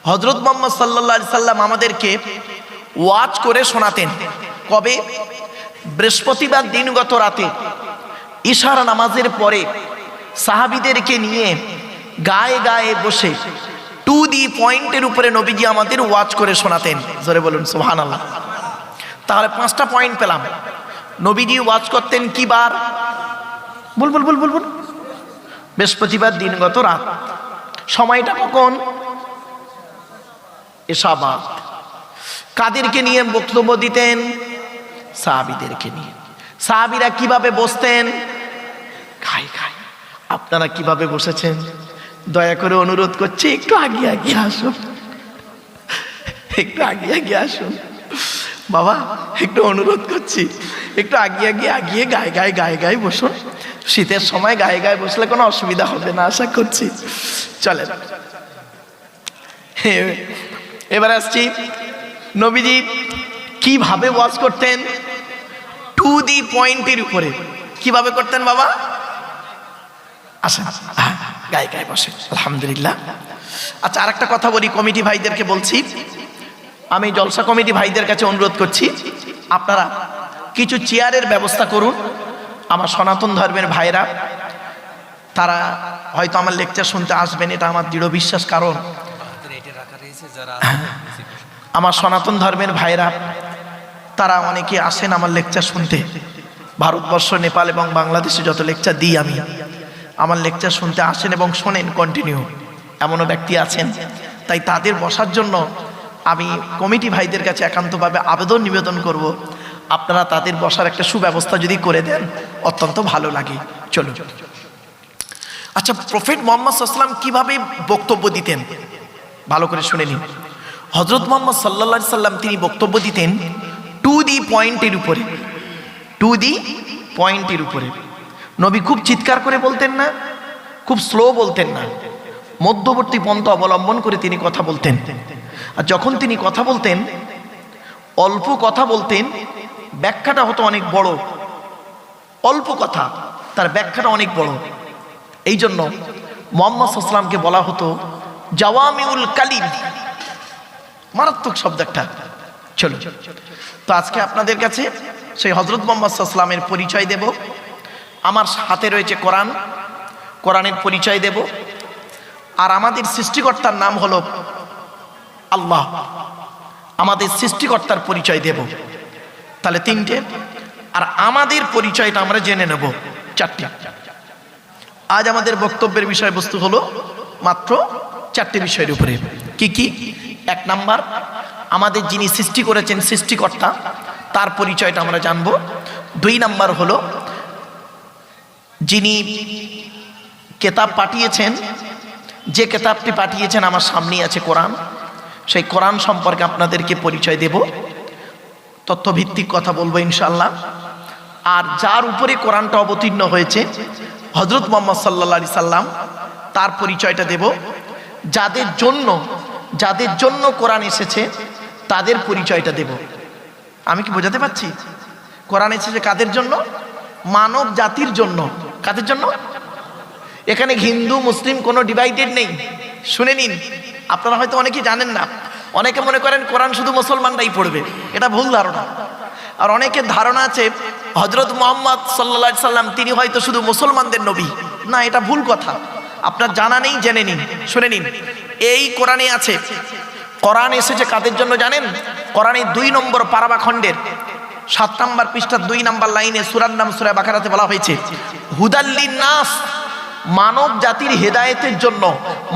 হযরত মুহাম্মদ সাল্লাল্লাহু আলাইহি সাল্লাম আমাদেরকে ওয়াজ করে শোনাতেন। কবে? বৃহস্পতিবার দিনগত রাতে ইশার নামাজের পরে সাহাবীদেরকে নিয়ে গায়ে গায়ে বসে টু দি পয়েন্টের উপরে নবীজি আমাদের ওয়াজ করে শোনাতেন। জোরে বলুন সুবহানাল্লাহ। তাহলে 5টা পয়েন্ট পেলাম। নবীজি ওয়াজ করতেন কি বার? বল বল বল বল বল। বৃহস্পতিবার দিনগত রাত। সময়টা কখন? এশাবাদ। কাদেরকে নিয়ে বক্তব্য দিতেন? সাহাবীদেরকে নিয়ে। সাহাবীরা কিভাবে বসতেন? গায়ে গায়ে। আপনারা কিভাবে বসেছেন? দয়া করে অনুরোধ করছি একটু আগে আগে আসুন, একটু আগে আগে আসুন বাবা, একটু অনুরোধ করছি একটু আগে আগে আগিয়ে গায়ে গায়ে গায়ে গায়ে বসুন। শীতের সময় গায়ে গায়ে বসলে কোনো অসুবিধা হবে না আশা করছি। চলেন এবার আসছি নবীজি কিভাবে ওয়াজ করতেন। টু দি পয়েন্টের উপরে কিভাবে করতেন বাবা? আসেন গায়ে গায়ে বসে। আলহামদুলিল্লাহ। আচ্ছা, আর একটা কথা বলি, কমিটি ভাইদেরকে বলছি, আমি জলসা কমিটি ভাইদের কাছে অনুরোধ করছি, আপনারা কিছু চেয়ারের ব্যবস্থা করুন। আমার সনাতন ধর্মের ভাইরা তারা হয়তো আমার লেকচার শুনতে আসবেন, এটা আমার দৃঢ় বিশ্বাস। কারণ আমার সনাতন ধর্মের ভাইরা তারা অনেকে আসেন আমার লেকচার শুনতে। ভারতবর্ষ, নেপাল এবং বাংলাদেশে যত লেকচার দিই আমি, আমার লেকচার শুনতে আসেন এবং শোনেন কন্টিনিউ। এমনও ব্যক্তি আছেন। তাই তাদের বসার জন্য আমি কমিটি ভাইদের কাছে একান্তভাবে আবেদন নিবেদন করব, আপনারা তাদের বসার একটা সুব্যবস্থা যদি করে দেন অত্যন্ত ভালো লাগে। চলুন। আচ্ছা, প্রফেট মুহাম্মদ সাল্লাল্লাহু আলাইহি ওয়াসাল্লাম কিভাবে বক্তব্য দিতেন ভালো করে শুনে নিন। হযরত মুহাম্মদ সাল্লাল্লাহু আলাইহি ওয়াসাল্লাম তিনি বক্তব্য দিতেন টু দি পয়েন্টের উপরে। টু দি পয়েন্টের উপরে। নবী খুব চিৎকার করে বলতেন না, খুব স্লো বলতেন না, মধ্যবর্তী পন্থা অবলম্বন করে তিনি কথা বলতেন। আর যখন তিনি কথা বলতেন, অল্প কথা বলতেন, ব্যাখ্যাটা হতো অনেক বড়। অল্প কথা, তার ব্যাখ্যাটা অনেক বড়। এই জন্য মুহাম্মদ সাল্লাল্লাহু আলাইহি ওয়াসাল্লামকে বলা হতো জাওয়ামিউল কালিম। মারাত্মক শব্দ একটা। চলো, তো আজকে আপনাদের কাছে সেই হযরত মুহাম্মদ সাল্লাল্লাহু আলাইহি ওয়াসাল্লামের পরিচয় দেব। আমার হাতে রয়েছে কোরআন, কোরআনের পরিচয় দেব। আর আমাদের সৃষ্টিকর্তার নাম হলো আল্লাহ, আমাদের সৃষ্টিকর্তার পরিচয় দেব। তাহলে 3টে। আর আমাদের পরিচয়টা আমরা জেনে নেব 4টে। আজ আমাদের বক্তব্যের বিষয়বস্তু হলো মাত্র 4টে বিষয়ের উপরে। কি কি? 1 নাম্বার, আমাদের যিনি সৃষ্টি করেছেন সৃষ্টিকর্তা, তার পরিচয়টা আমরা জানব। 2 নাম্বার হলো যিনি কেতাব পাঠিয়েছেন, যে কেতাবটি পাঠিয়েছেন আমার সামনেই আছে কোরআন, সেই কোরআন সম্পর্কে আপনাদেরকে পরিচয় দেব, তথ্যভিত্তিক কথা বলবো ইনশাআল্লাহ। আর যার উপরে কোরআনটা অবতীর্ণ হয়েছে হযরত মুহাম্মদ সাল্লাল্লাহু আলাইহি সাল্লাম, তার পরিচয়টা দেব। যাদের জন্য কোরআন এসেছে তাদের পরিচয়টা দেব। আমি কি বোঝাতে পারছি? কোরআন এসেছে কাদের জন্য? মানব জাতির জন্য। কাদের জন্য? এখানে হিন্দু মুসলিম কোনো ডিভাইডেড নেই। শুনে নিন, আপনারা হয়তো অনেকেই জানেন না। অনেকে মনে করেন কোরআন শুধু মুসলমানরাই পড়বে, এটা ভুল ধারণা। আর অনেকের ধারণা আছে হযরত মুহাম্মদ সাল্লাল্লাহু আলাইহি সাল্লাম তিনি হয়তো শুধু মুসলমানদের নবী। না, এটা ভুল কথা। আপনার জানা নেই, জেনে নিন, শুনে নিন। এই কোরআনে আছে, কোরআন এসেছে কাদের জন্য জানেন? কোরআনের 2 নম্বর পারাবা খণ্ডের 7 নম্বর পৃষ্ঠার 2 নম্বর লাইনে সূরার নাম সূরা বাকারাতে বলা হয়েছে হুদাল্লিন নাস, মানব জাতির হেদায়েতের জন্য,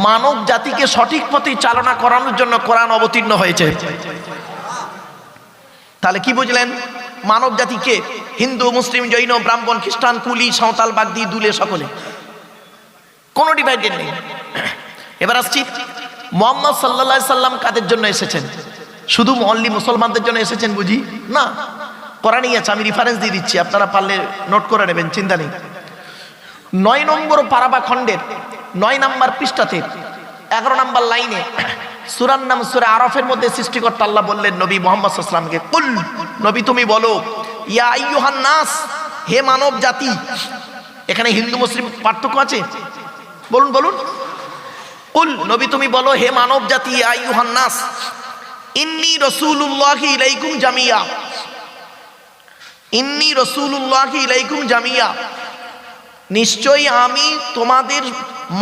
মানব জাতিকে সঠিক পথে চালনা করানোর জন্য কোরআন অবতীর্ণ হয়েছে। তাহলে কি বুঝলেন? মানব জাতিকে হিন্দু মুসলিম জৈন ব্রাহ্মণ খ্রিস্টান কুলি সাঁওতাল বাগদি দুলে সকলে, কোনো ডিভাইডেড নেই। এবার আসছি মুহাম্মদ সাল্লাল্লাহু আলাইহি সাল্লাম কাদের জন্য এসেছেন? শুধু অনলি মুসলমানদের জন্য এসেছেন বুঝি? না, কোরআনেই আছে। আমি রেফারেন্স দিয়ে দিচ্ছি, আপনারা পারলে নোট করে নেবেন, চিন্তা নেই। 9 নম্বর পারাবা খণ্ডের 9 নম্বর পৃষ্ঠাতে 11 নম্বর লাইনে সূরার নাম সূরা আরাফের মধ্যে সৃষ্টিকর্তা আল্লাহ বললেন নবী মুহাম্মদ সাল্লাল্লাহু আলাইহি সাল্লামকে, কুল, নবী তুমি বলো, ইয়া আইয়ুহান নাস, হে মানব জাতি। এখানে হিন্দু মুসলিম পার্থক্য আছে? বলুন বলুন। কুল নবী তুমি বলো, হে মানব জাতি, আইয়ুহান নাস ইন্নী রাসূলুল্লাহি ইলাইকুম জামিয়া, ইন্নী রাসূলুল্লাহি ইলাইকুম জামিয়া, নিশ্চয়ই আমি তোমাদের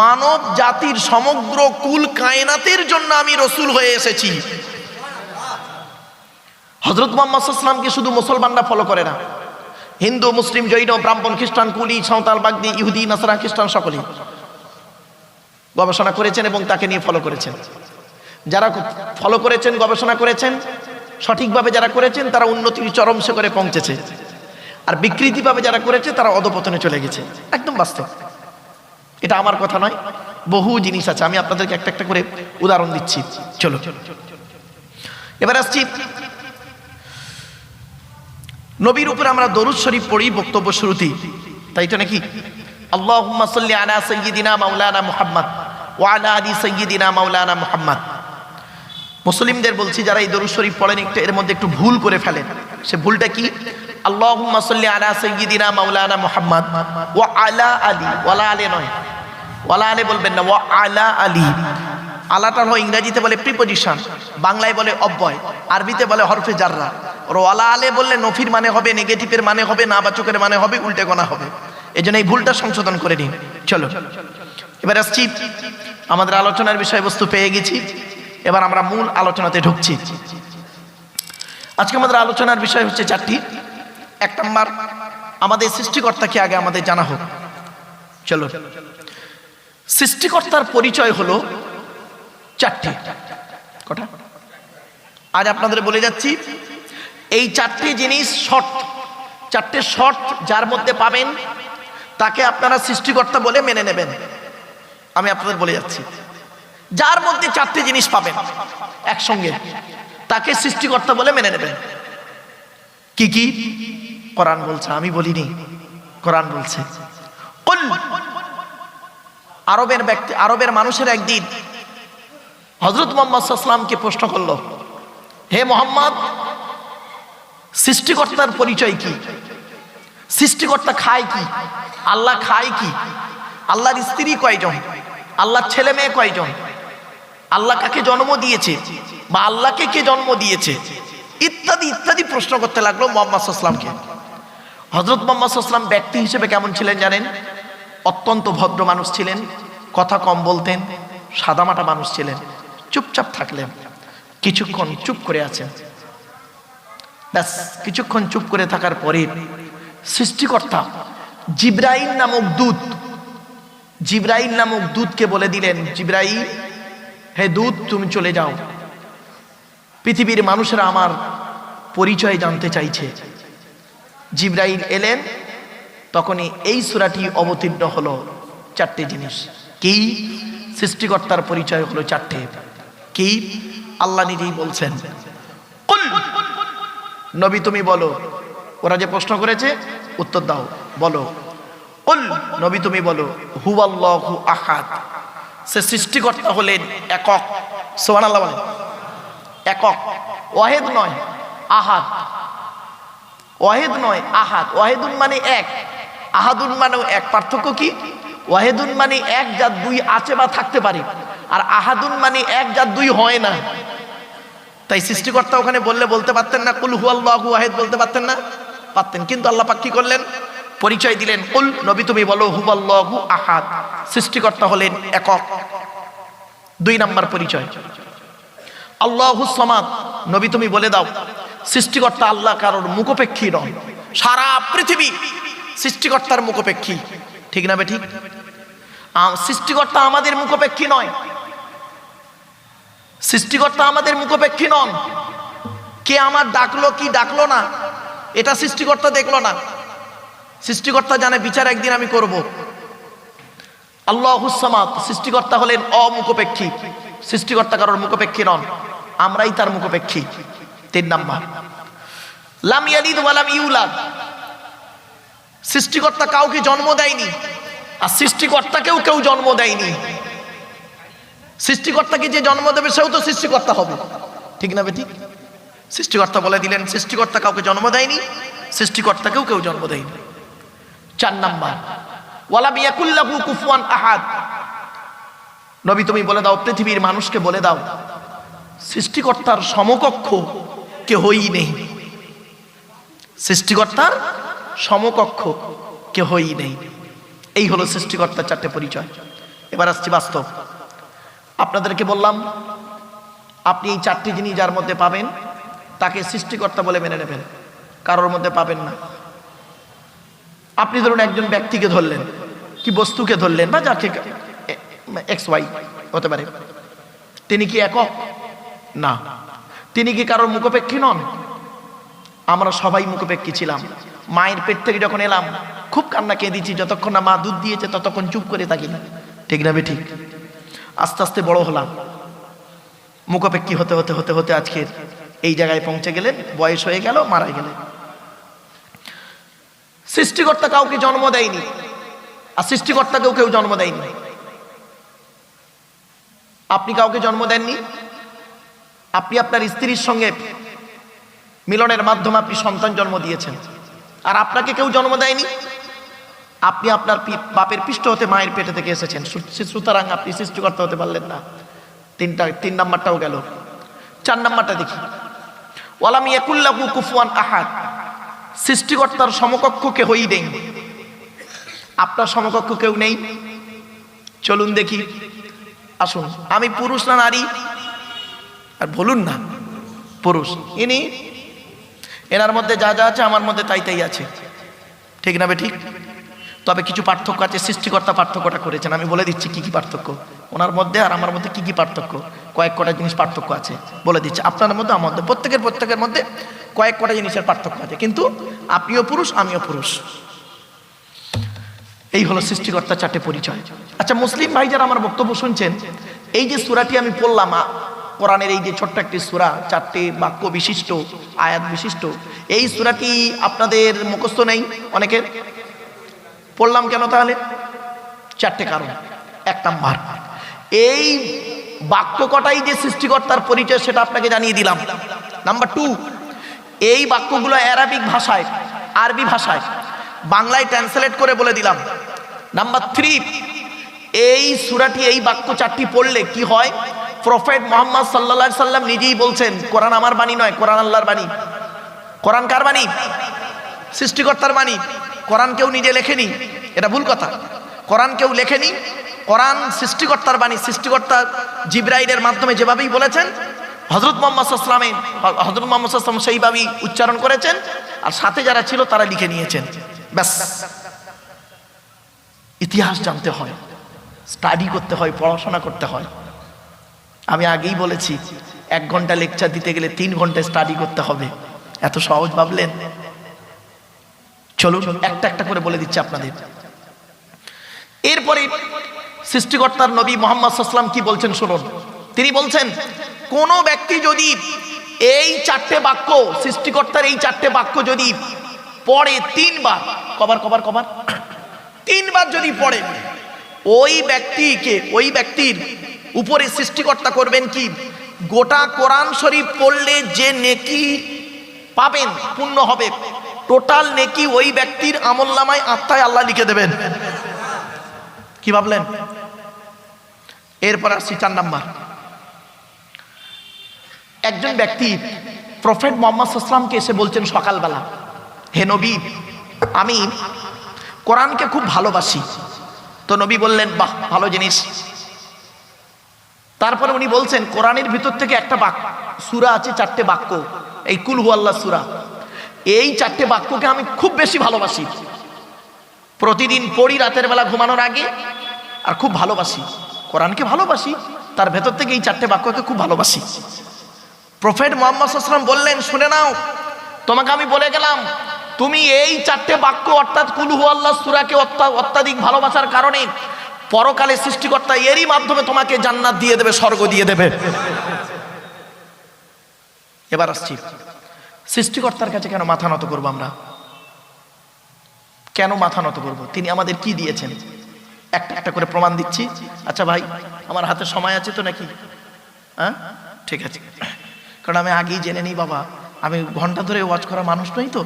মানব জাতির সমগ্র কুল কায়নাতের জন্য আমি রসুল হয়ে এসেছি। হযরত মুহাম্মদ সাল্লাল্লাহু আলাইহি ওয়াসাল্লামকে শুধু মুসলমানরা ফলো করে না, হিন্দু, মুসলিম, জৈন, ব্রাহ্মণ, খ্রিস্টান, কুলি, সাঁওতাল, বাগদি, ইহুদি, নাসারা, খ্রিস্টান সকলেই গবেষণা করেছেন এবং তাকে নিয়ে ফলো করেছেন। যারা ফলো করেছেন, গবেষণা করেছেন, সঠিকভাবে যারা করেছেন তারা উন্নতির চরম শিখরে পৌঁছেছে, আর বিকৃতিভাবে যারা করেছে তারা অধপতনে চলে গেছে। একদম বাস্তব, এটা আমার কথা নয়, বহু জিনিস আছে, আমি আপনাদেরকে একটা একটা করে উদাহরণ দিচ্ছি। চলো এবার আসছি, নবীর উপরে আমরা দরুদ শরীফ পড়ি বক্তব্য শুরুতেই, তাই তো নাকি? আল্লাহুম্মা সাল্লি আলা সাইয়্যিদিনা মাওলানা মুহাম্মদ ওয়া আলা আলি সাইয়্যিদিনা মাওলানা মুহাম্মদ। মুসলিমদের বলছি, যারা এই দরুদ শরীফ পড়েন একটু এর মধ্যে একটু ভুল করে ফেলেন। সে ভুলটা কি? আল্লাহুম্মা সাল্লি আলা সাইয়্যিদিনা মাওলানা মুহাম্মদ ওয়া আলা আলি, ওয়ালা আলি নয়, ওয়ালা আলি বলবেন না, ওয়া আলা আলি। আলাটা হয় ইংরেজিতে বলে প্রিপোজিশন, বাংলায় বলে অব্যয়, আরবিতে বলে হরফে জাররা। আর ওয়ালা আলে বললে নফির মানে হবে, নেগেটিভের মানে হবে, নাবাচকের মানে হবে, উল্টে গোনা হবে। এই জন্য এই ভুলটা সংশোধন করে নিন। চলো এবার আসছি, আমাদের আলোচনার বিষয়বস্তু পেয়ে গেছি, এবার আমরা মূল আলোচনাতে ঢুকছি। আজকে আমাদের আলোচনার বিষয় হচ্ছে চারটি। এক নম্বর, আমাদের সৃষ্টিকর্তাকে আগে আমাদের জানা হোক। চলো, সৃষ্টিকর্তার পরিচয় হলো চারটি। কটা? আজ আপনাদের বলে যাচ্ছি, এই চারটি জিনিস শর্ত, চারটে শর্ত যার মধ্যে পাবেন তাকে আপনারা সৃষ্টিকর্তা বলে মেনে নেবেন। আমি আপনাদের বলে যাচ্ছি, যার মধ্যে চারটি জিনিস পাবেন একসঙ্গে তাকে সৃষ্টিকর্তা বলে মেনে নেবেন। কি কি? কোরআন বলছে, আমি বলিনি, কোরআন বলছে। কুল, আরবের ব্যক্তি, আরবের মানুষের একদিন হযরত মুহাম্মদ সাল্লাল্লাহু আলাইহি ওয়াসাল্লামকে প্রশ্ন করলো, হে মুহাম্মদ, সৃষ্টিকর্তার পরিচয় কি? সৃষ্টিকর্তা খায় কি? আল্লাহ খায় কি? আল্লাহর স্ত্রী কয়জন? আল্লাহর ছেলে মেয়ে কয়জন? আল্লাহ কাকে জন্ম দিয়েছে বা আল্লাহকে কে জন্ম দিয়েছে? ইত্যাদি ইত্যাদি প্রশ্ন করতে লাগলো মুহাম্মদ সাল্লাল্লাহু আলাইহি ওয়াসাল্লামকে। হযরত মুহাম্মদ সাল্লাল্লাহু আলাইহি ওয়াসাল্লাম ব্যক্তি হিসেবে কেমন ছিলেন জানেন? অত্যন্ত ভদ্র মানুষ ছিলেন, কথা কম বলতেন, সাদামাটা মানুষ ছিলেন, চুপচাপ থাকলেন, কিছুক্ষণ চুপ করে আছেন। ব্যাস কিছুক্ষণ চুপ করে থাকার পরে সৃষ্টিকর্তা জিবরাইল নামক দূত, জিবরাইল নামক দূতকে বলে দিলেন, জিবরাইল, হে দূত, তুমি চলে যাও, পৃথিবীর মানুষেরা আমার পরিচয় জানতে চাইছে। জিবরাইল এলেন, তখনই এই সূরাটি অবতীর্ণ হলো। চারটি জিনিস কি? সৃষ্টিকর্তার পরিচয় হলো চারটে। কি? আল্লাহ নিজেই বলছেন, কুল, নবী তুমি বলো। ওরা যে প্রশ্ন করেছে উত্তর দাও, বলো। কুল, নবী তুমি বলো, হুয়াল্লাহু আহাদ, সে সৃষ্টিকর্তা হলেন একক। সুবহানাল্লাহ বলেন। একক, ওয়াহিদ নয়, আহাদ। ওয়াহিদ নয়, আহাদ। ওয়াহিদুন মানে এক, আহাদুন মানেও এক। পার্থক্য কি? ওয়াহিদুন মানে এক যার দুই আছে বা থাকতে পারে, আর আহাদুন মানে এক যার দুই হয় না। তাই সৃষ্টিকর্তা ওখানে বললে বলতে পারতেন না কুল হুয়াল্লাহু আহাদ, বলতে পারতেন না? পারতেন, কিন্তু আল্লাহ পাক কি করলেন? পরিচয় দিলেন, কুল, নবী তুমি বলো, হুয়াল্লাহু আহাদ, সৃষ্টিকর্তা হলেন একক। দুই নাম্বার পরিচয়, আল্লাহুস সামাদ, নবী তুমি বলে দাও, সৃষ্টিকর্তা আল্লাহ কারোর মুখোপেক্ষী নয়। সারা পৃথিবী সৃষ্টিকর্তার মুখোপেক্ষী, ঠিক না বেঠিক? সৃষ্টিকর্তা আমাদের মুখোপেক্ষী নয়, সৃষ্টিকর্তা আমাদের মুখোপেক্ষী নন। কে আমার ডাকলো কি ডাকলো না এটা সৃষ্টিকর্তা দেখলো না। সৃষ্টিকর্তা জানে বিচার একদিন আমি করব। আল্লাহুস সামাদ, সৃষ্টিকর্তা হলেন অমুখোপেক্ষী, সৃষ্টিকর্তা কারোর মুখোপেক্ষী নন, আমরাই তার মুখোপেক্ষী। তিন নাম্বার, লাম ইয়ালিদ ওয়া লাম ইউলাদ, সৃষ্টিকর্তা কাউকে জন্ম দেয়নি, আর সৃষ্টিকর্তাকেও কেউ জন্ম দেয়নি। সৃষ্টিকর্তাকে যে জন্ম দেবে সেও তো সৃষ্টিকর্তা হবে, ঠিক না বেঠিক? সৃষ্টিকর্তা বলে দিলেন, সৃষ্টিকর্তা কাউকে জন্ম দেয়নি, সৃষ্টিকর্তাকেও কেউ জন্ম দেয়নি। চার নাম্বার, ওয়ালাম ইয়াকুল লাহু কুফুয়ান আহাদ, নবী তুমি বলে দাও, পৃথিবীর মানুষকে বলে দাও, সৃষ্টিকর্তার সমকক্ষ কেহই নেই। সৃষ্টিকর্তার সমকক্ষ কেহই নেই। এই হলো সৃষ্টিকর্তার চারটে পরিচয়। এবার আসছি বাস্তব। আপনাদেরকে বললাম, আপনি এই চারটি জিনিস যার মধ্যে পাবেন তাকে সৃষ্টিকর্তা বলে মেনে নেবেন, কারোর মধ্যে পাবেন না। আপনি ধরুন একজন ব্যক্তিকে ধরলেন, কি বস্তুকে ধরলেন, বা যাকে এক্স ওয়াই হতে পারে, তিনি কি একক? না। তিনি কি কারোর মুখাপেক্ষী নন? আমরা সবাই মুখাপেক্ষী ছিলাম। মায়ের পেট থেকে যখন এলাম খুব কান্না কেঁদেছি, যতক্ষণ না মা দুধ দিয়েছে ততক্ষণ চুপ করে থাকি না, ঠিক না ঠিক? আস্তে আস্তে বড় হলাম, মুখাপেক্ষী হতে হতে হতে হতে আজকের এই জায়গায় পৌঁছে গেলেন, বয়স হয়ে গেল, মারা গেলেন। সৃষ্টিকর্তা কাউকে জন্ম দেয়নি, আর সৃষ্টিকর্তাকেও কেউ জন্ম দেয়নি। আপনি কাউকে জন্ম দেননি, আপনি আপনার স্ত্রীর সঙ্গে মিলনের মাধ্যমে আপনি সন্তান জন্ম দিয়েছেন, আর আপনাকে কেউ জন্ম দেয়নি। আপনি আপনার বাপের পৃষ্ঠ হতে মায়ের পেটে থেকে এসেছেন, সুতরাং আপনি সৃষ্টিকর্তা হতে পারলেন না। তিন নাম্বারটাও গেল। 4 নাম্বারটা দেখি, ওয়ালাম ইয়াকুল্লাহু কুফুয়ান আহাদ, সৃষ্টিকর্তার সমকক্ষ কেউই নেই। আপনার সমকক্ষ কেউ নেই। চলুন দেখি, আসুন, আমি পুরুষ না নারী? আর বলুন না পুরুষ। ইনি, এনার মধ্যে যা যা আছে আমার মধ্যে তাই তাই আছে, ঠিক না ঠিক? তবে কিছু পার্থক্য আছে, সৃষ্টিকর্তা পার্থক্যটা করেছেন। আমি বলে দিচ্ছি কি কি পার্থক্য ওনার মধ্যে আর আমার মধ্যে, কি কি পার্থক্য। কয়েক কটা জিনিস পার্থক্য আছে, বলে দিচ্ছি। আপনার মধ্যে, আমার মধ্যে, প্রত্যেকের মধ্যে কয়েক কটা জিনিসের পার্থক্য আছে, কিন্তু আপনিও পুরুষ, আমিও পুরুষ। এই হলো সৃষ্টিকর্তার চারটে পরিচয়। আচ্ছা মুসলিম ভাই যারা আমার বক্তব্য শুনছেন, এই যে সূরাটি আমি পড়লাম, কোরআনের এই যে ছোট্ট একটি সূরা, 4টে বাক্য বিশিষ্ট, আয়াত বিশিষ্ট, এই সূরাটি আপনাদের মুখস্থ নেই অনেকের। পড়লাম কেন তাহলে? 4টে কারণ। 1 নাম্বার, এই বাক্য কটাই যে সৃষ্টিকর্তার পরিচয় সেটা আপনাকে জানিয়ে দিলাম। নাম্বার 2, এই বাক্যগুলো অ্যারাবিক ভাষায়, আরবি ভাষায়, বাংলায় ট্রান্সলেট করে বলে দিলাম। নাম্বার 3, এই সূরাটি, এই বাক্য 4টি পড়লে কি হয়, প্রফেট মুহাম্মদ সাল্লাল্লাহু আলাইহি সাল্লাম নিজেই বলছেন, কোরআন আমার বাণী নয়, কোরআন আল্লাহর বাণী। কোরআন কার বাণী? সৃষ্টিকর্তার বাণী। কোরআন কেউ নিজে লেখেনি, এটা ভুল কথা। কোরআন কেউ লেখেনি, কোরআন সৃষ্টিকর্তার বাণী। সৃষ্টিকর্তা জিবরাইলের মাধ্যমে যেভাবেই বলেছেন, হযরত মুহাম্মদ সাল্লাল্লাহু আলাইহি ওয়াসাল্লাম সেইভাবেই উচ্চারণ করেছেন, আর সাথে যারা ছিল তারা লিখে নিয়েছেন। ব্যাস। ইতিহাস জানতে হয়, স্টাডি করতে হয়, পড়াশোনা করতে হয়। আমি আগেই বলেছি, 1 ঘন্টা লেকচার দিতে গেলে 3 ঘন্টা স্টাডি করতে হবে। এত সহজ ভাবলেন? চলুন একটা একটা করে বলে দিচ্ছি আপনাদের। এরপরে সৃষ্টিকর্তার নবী মুহাম্মদ সাল্লাল্লাহু আলাইহি ওয়াসাল্লাম কি বলছেন শুনুন। তিনি বলছেন, কোন ব্যক্তি যদি এই 4টে বাক্য, সৃষ্টিকর্তার এই 4টে বাক্য যদি পড়ে 3 বার, কবার 3 বার যদি পড়ে, ওই ব্যক্তির উপরে সৃষ্টিকর্তা করবেন কি, গোটা কোরআন শরীফ পড়লে যে নেকি পাবেন, পূর্ণ হবে, টোটাল নেকি ওই ব্যক্তির আমলনামায়, আত্মায় আল্লাহ লিখে দেবেন। কি ভাবলেন? এরপর আসছি 4 নাম্বার। একজন ব্যক্তি প্রফেট মুহাম্মদ সাল্লাল্লাহু আলাইহি ওয়াসাল্লামকে এসে বলছেন সকালবেলা, হে নবী, আমি কোরআনকে খুব ভালোবাসি। তো নবী বললেন, বাহ, ভালো জিনিস। তারপরে উনি বলছেন, কোরআনের ভিতর থেকে একটা সূরা আছে, 4টে বাক্য, এই কুল হুয়াল্লাহ সূরা, এই 4টে বাক্যকে আমি খুব বেশি ভালোবাসি। প্রতিদিন পড়ি রাতের বেলা ঘুমানোর আগে, আর খুব ভালোবাসি, কোরআনকে ভালোবাসি, তার ভেতর থেকে এই 4টে বাক্যকে খুব ভালোবাসি। প্রফেট মুহাম্মদ সাল্লাল্লাহু আলাইহি ওয়াসাল্লাম বললেন, শুনে নাও, তোমাকে আমি বলে গেলাম, তুমি এই 4টে বাক্য অর্থাৎ কুল হুয়াল্লাহ সূরাকে অত্যাধিক ভালোবাসার কারণে পরকালে সৃষ্টিকর্তা এরই মাধ্যমে তোমাকে জান্নাত দিয়ে দেবে, স্বর্গ দিয়ে দেবে। এবার আসছি, সৃষ্টিকর্তার কাছে কেন মাথা নত করবো আমরা? কেন মাথা নত করবো? তিনি আমাদের কি দিয়েছেন? একটা একটা করে প্রমাণ দিচ্ছি। আচ্ছা ভাই, আমার হাতে সময় আছে তো নাকি? হ্যাঁ, ঠিক আছে। কারণ আমি আগেই জেনে নিই বাবা, আমি ঘন্টা ধরে ওয়াচ করা মানুষ নই তো,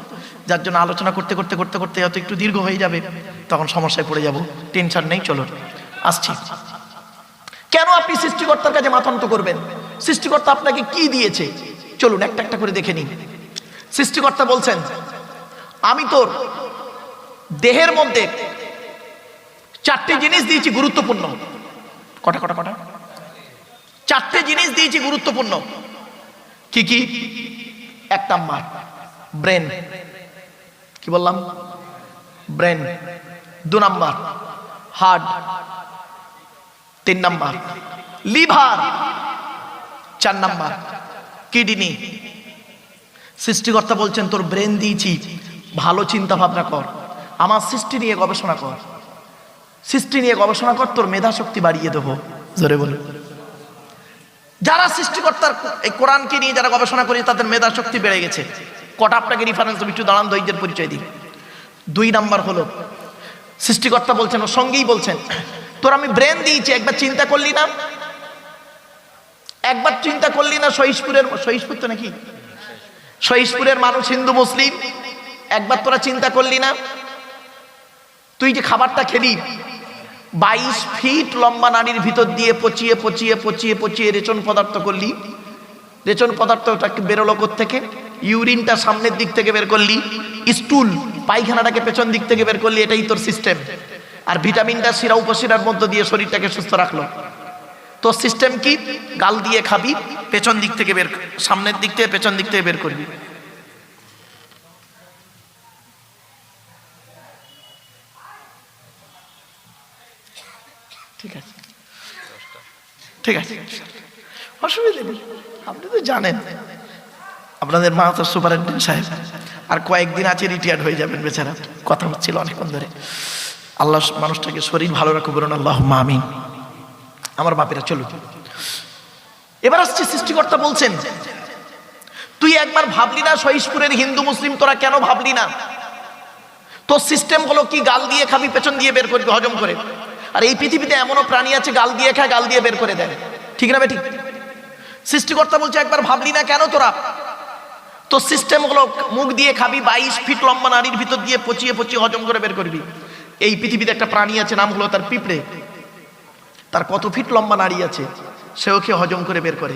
যার জন্য আলোচনা করতে করতে করতে করতে হয়তো একটু দীর্ঘ হয়ে যাবে, তখন সমস্যায় পড়ে যাব। টেনশন নেই, চলো আসছি। কেন কেন আপনি সৃষ্টিকর্তার কাছে মাথা নত করবেন? সৃষ্টিকর্তা আপনাকে কি দিয়েছে? চলুন একটা একটা করে দেখে নিন। সৃষ্টিকর্তা বলছেন, আমি তোর দেহের মধ্যে 4টে জিনিস দিয়েছি গুরুত্বপূর্ণ। কটা কটা কটা? 4টে জিনিস দিয়েছি গুরুত্বপূর্ণ। কি কি? 1 নাম্বার ব্রেন। কি বললাম? Brain. 2 number heart. 3 number liver. 4 number kidney. সৃষ্টিকর্তা বলছেন, তোর ব্রেন দিয়েছি, ভালো চিন্তা ভাবনা কর, আমার সৃষ্টি নিয়ে গবেষণা কর, সৃষ্টি নিয়ে গবেষণা কর, তোর মেধা শক্তি বাড়িয়ে দেবো। জোরে বলুন। যারা সৃষ্টিকর্তার এই কোরআনকে নিয়ে যারা গবেষণা করে তাদের মেধা শক্তি বেড়ে গেছে। কটা আপনাকে রেফারেন্স একটু দাঁড়ান, ধৈর্যের পরিচয় দিই। 2 নাম্বার হলো, সৃষ্টিকর্তা বলছেন, ও সঙ্গেই বলছেন, তোর আমি ব্রেন দিয়েছি, একবার চিন্তা করলি না? একবার চিন্তা করলি না? সহিষ্পুর তো নাকি, সহিষ্পুরের মানুষ হিন্দু মুসলিম, একবার তোরা চিন্তা করলি না? তুই যে খাবারটা খেলি, 22 ফিট লম্বা নাড়ির ভিতর দিয়ে পচিয়ে পচিয়ে পচিয়ে পচিয়ে রেচন পদার্থ করলি। রেচন পদার্থটাকে বেরোলো থেকে, ইউরিনটা সামনের দিক থেকে বের করলি, স্টুল পায়খানাটাকে পেছন দিক থেকে বের করলি। এটাই তোর সিস্টেম। আর ভিটামিনটা শিরা উপশিরার মধ্য দিয়ে শরীরটাকে সুস্থ রাখলো। তোর সিস্টেম কি? গাল দিয়ে খাবি, পেছন দিক থেকে বের, সামনের দিক থেকে পেছন দিক থেকে বের করবি। ঠিক আছে, ঠিক আছে, অসুবিধা নেই। আপনি তো জানেন, আপনাদের মা তো সুপারিনটেন্ডেন্ট সাহেব, আর কয়েকদিন আছে রিটায়ার্ড হয়ে যাবেন বেচারা। কথা হচ্ছিল অনেকক্ষণ ধরে। আল্লাহ মানুষটাকে শরীর ভালো রাখো, বলুন আল্লাহুম্মা আমিন। আমার বাপেরা চলুন, এবার আসছে সৃষ্টিকর্তা বলছেন, তুই একবার ভাবলি না সহিষ্পুরের হিন্দু মুসলিম তোরা কেন ভাবলি না? তোর সিস্টেম হলো কি? গাল দিয়ে খাবি, পেছন দিয়ে বের করবি হজম করে। আর এই পৃথিবীতে এমনও প্রাণী আছে গাল দিয়ে খায়, গাল দিয়ে বের করে দেয়। ঠিক না ঠিক? সৃষ্টিকর্তা বলছে, একবার ভাবলি না কেন তোরা? তোর সিস্টেম হলো মুখ দিয়ে খাবি, 22 ফিট লম্বা নাড়ির ভিতর দিয়ে পচিয়ে পচিয়ে হজম করে বের করবি। এই পৃথিবীতে একটা প্রাণী আছে, নাম হলো তার পিঁপড়ে। তার কত ফিট লম্বা নাড়ি আছে, সেও খেয়ে হজম করে বের করে।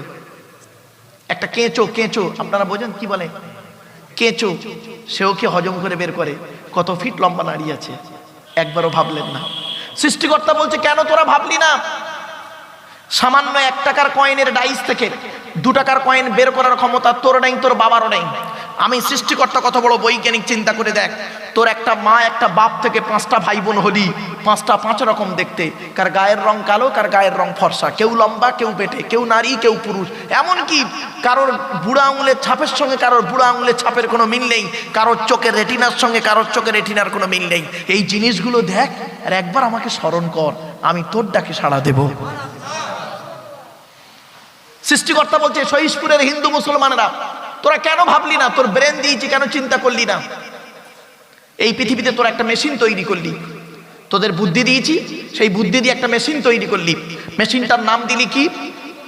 একটা কেঁচো, কেঁচো আপনারা বোঝেন কি বলে? কেঁচো, সেও খেয়ে হজম করে বের করে। কত ফিট লম্বা নাড়ি আছে, একবারও ভাবলেন না। সৃষ্টিকর্তা বলছে, কেন তোরা ভাবলি না? সামান্য 1 টাকার কয়েনের ডাইস থেকে 2 টাকার কয়েন বের করার ক্ষমতা তোর নেই, তোর বাবারও নেই। আমি সৃষ্টিকর্তা কত বড় বৈজ্ঞানিক, চিন্তা করে দেখ। তোর একটা মা একটা বাপ থেকে 5টা ভাই বোন হলি, 5টা 5 রকম দেখতে। কার গায়ের রং কালো, কার গায়ের রং ফর্সা, কেউ লম্বা, কেউ বেটে, কেউ নারী, কেউ পুরুষ। এমনকি কারোর বুড়া আঙুলের ছাপের সঙ্গে কারোর বুড়া আঙুলের ছাপের কোনো মিল নেই, কারোর চোখের রেটিনার সঙ্গে কারোর চোখের রেটিনার কোনো মিল নেই। এই জিনিসগুলো দেখ, আর একবার আমাকে স্মরণ কর, আমি তোর ডাকে সাড়া দেব। সৃষ্টিকর্তা বলছে, সহিষ্পুরের হিন্দু মুসলমানেরা তোরা কেন ভাবলি না? তোর ব্রেন দিয়েছি, কেন চিন্তা করলি না? এই পৃথিবীতে তোরা একটা মেশিন তৈরি করলি, তোদের বুদ্ধি দিয়েছি, সেই বুদ্ধি দিয়ে একটা মেশিন তৈরি করলি। মেশিনটার নাম দিলি কি?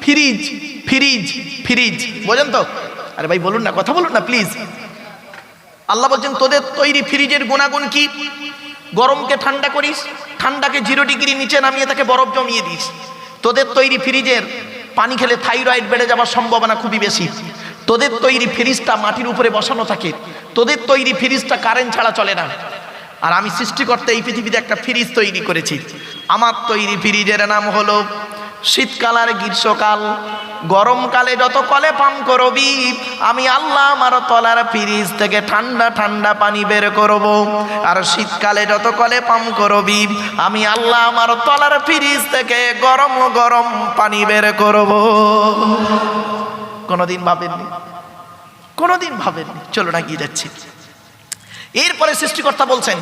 ফ্রিজ। ফ্রিজ, ফ্রিজ, বোঝেন তো? আরে ভাই বলুন না, কথা বলুন না প্লিজ। আল্লাহ বলছেন, তোদের তৈরি ফ্রিজের গুণাগুণ কি? গরমকে ঠান্ডা করিস, ঠান্ডাকে 0 ডিগ্রি নিচে নামিয়ে তাকে বরফ জমিয়ে দিস। তোদের তৈরি ফ্রিজের পানি খেলে থাইরয়েড বেড়ে যাওয়ার সম্ভাবনা খুবই বেশি। তোদের তৈরি ফ্রিজটা মাটির উপরে বসানো থাকে, তোদের তৈরি ফ্রিজটা কারেন্ট ছাড়া চলে না। আর আমি সৃষ্টিকর্তা এই পৃথিবীতে একটা ফ্রিজ তৈরি করেছি। আমার তৈরি ফ্রিজের নাম হলো শীতকাল আর গ্রীষ্মকাল। গরমকালে যত কলে পান করবি, আমি আল্লাহ আমার তলার ফ্রিজ থেকে ঠান্ডা ঠান্ডা পানি বের করব। আর শীতকালে যত কলে পান করবি, আমি আল্লাহ আমার তলার ফ্রিজ থেকে গরম গরম পানি বের করব। কোনোদিন ভাবেননি? কোনোদিন ভাবেননি? চলো না, গিয়ে যাচ্ছি। এরপরে সৃষ্টিকর্তা বলছেন,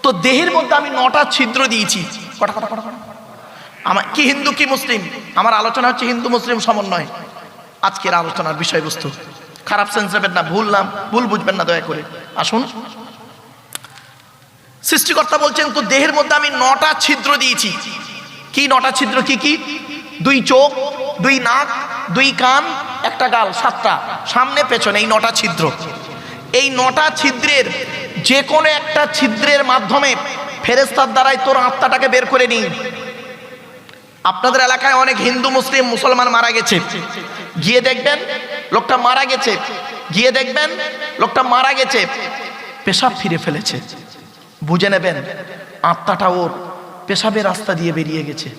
তো দেহের মধ্যে আমি 9টা ছিদ্র দিয়েছি। কটা কটা কটা কটা? আমার কি হিন্দু কি মুসলিম? আমার আলোচনা হচ্ছে হিন্দু মুসলিম সমন্বয়। আজকের আলোচনার বিষয়বস্তু, খারাপ সেন্স নেবেন না, ভুল বুঝবেন না দয়া করে। আসুন, সৃষ্টিকর্তা বলছেন, তো দেহের মধ্যে আমি 9টা ছিদ্র দিয়েছি। কি 9টা ছিদ্র? কি কি? 2 চোখ, 2 নাক, 2 কান, 1টা গাল, 7টা সামনে পেছনে, এই 9টা ছিদ্র। এই 9টা ছিদ্রের যে কোনো একটা ছিদ্রের মাধ্যমে ফেরেশতার দ্বারাই তোর আত্মাটাকে বের করে নিই। আপনাদের এলাকায় অনেক হিন্দু মুসলিম মুসলমান মারা গেছে, গিয়ে দেখবেন লোকটা মারা গেছে, গিয়ে দেখবেন লোকটা মারা গেছে, পেশাব ফিরে ফেলেছে, বুঝে নেবেন আত্মাটা ওর পেশাবের রাস্তা দিয়ে বেরিয়ে গেছে।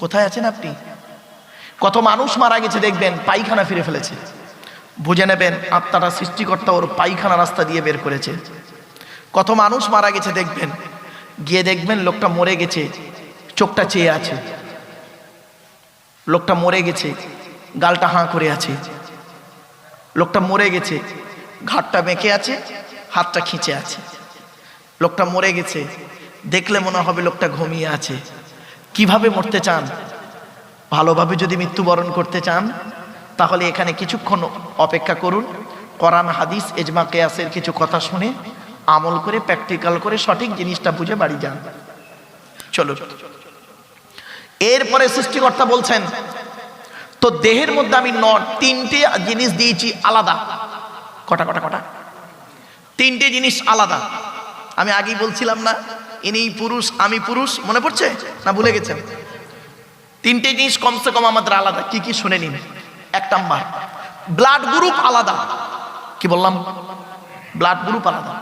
কোথায় আছেন আপনি? কত মানুষ মারা গেছে দেখবেন পায়খানা ফিরে ফেলেছে, বুঝে নেবেন আত্মাটা সৃষ্টিকর্তা ওর পায়খানা রাস্তা দিয়ে বের করেছে। কত মানুষ মারা গেছে দেখবেন, গিয়ে দেখবেন লোকটা মরে গেছে, চোখটা চেয়ে আছে, লোকটা মরে গেছে, গালটা হাঁ করে আছে, লোকটা মরে গেছে, ঘাটটা বেঁকে আছে, হাতটা খিঁচে আছে, লোকটা মরে গেছে, দেখলে মনে হবে লোকটা ঘুমিয়ে আছে। কিভাবে মরতে চান? ভালোভাবে যদি মৃত্যুবরণ করতে চান তাহলে এখানে কিছুক্ষণ অপেক্ষা করুন, কোরআন হাদিস ইজমা কিয়াসের কিছু কথা শুনে আমল করে প্র্যাকটিক্যাল করে সঠিক জিনিসটা বুঝে বাড়ি যান। চলো, এরপরে সৃষ্টিকর্তা বলছেন তো দেহের মধ্যে আমি তিনটে জিনিস দিয়েছি আলাদা। কটা কটা কটা? তিনটে জিনিস আলাদা। আমি আগেই বলছিলাম না ইনি পুরুষ আমি পুরুষ, মনে পড়ছে না ভুলে গেছেন? তিনটে জিনিস কমসে কম আমাদের আলাদা। কি কি শুনে নিন। এক নাম্বার, ব্লাড গ্রুপ আলাদা। কি বললাম? ব্লাড গ্রুপ আলাদা।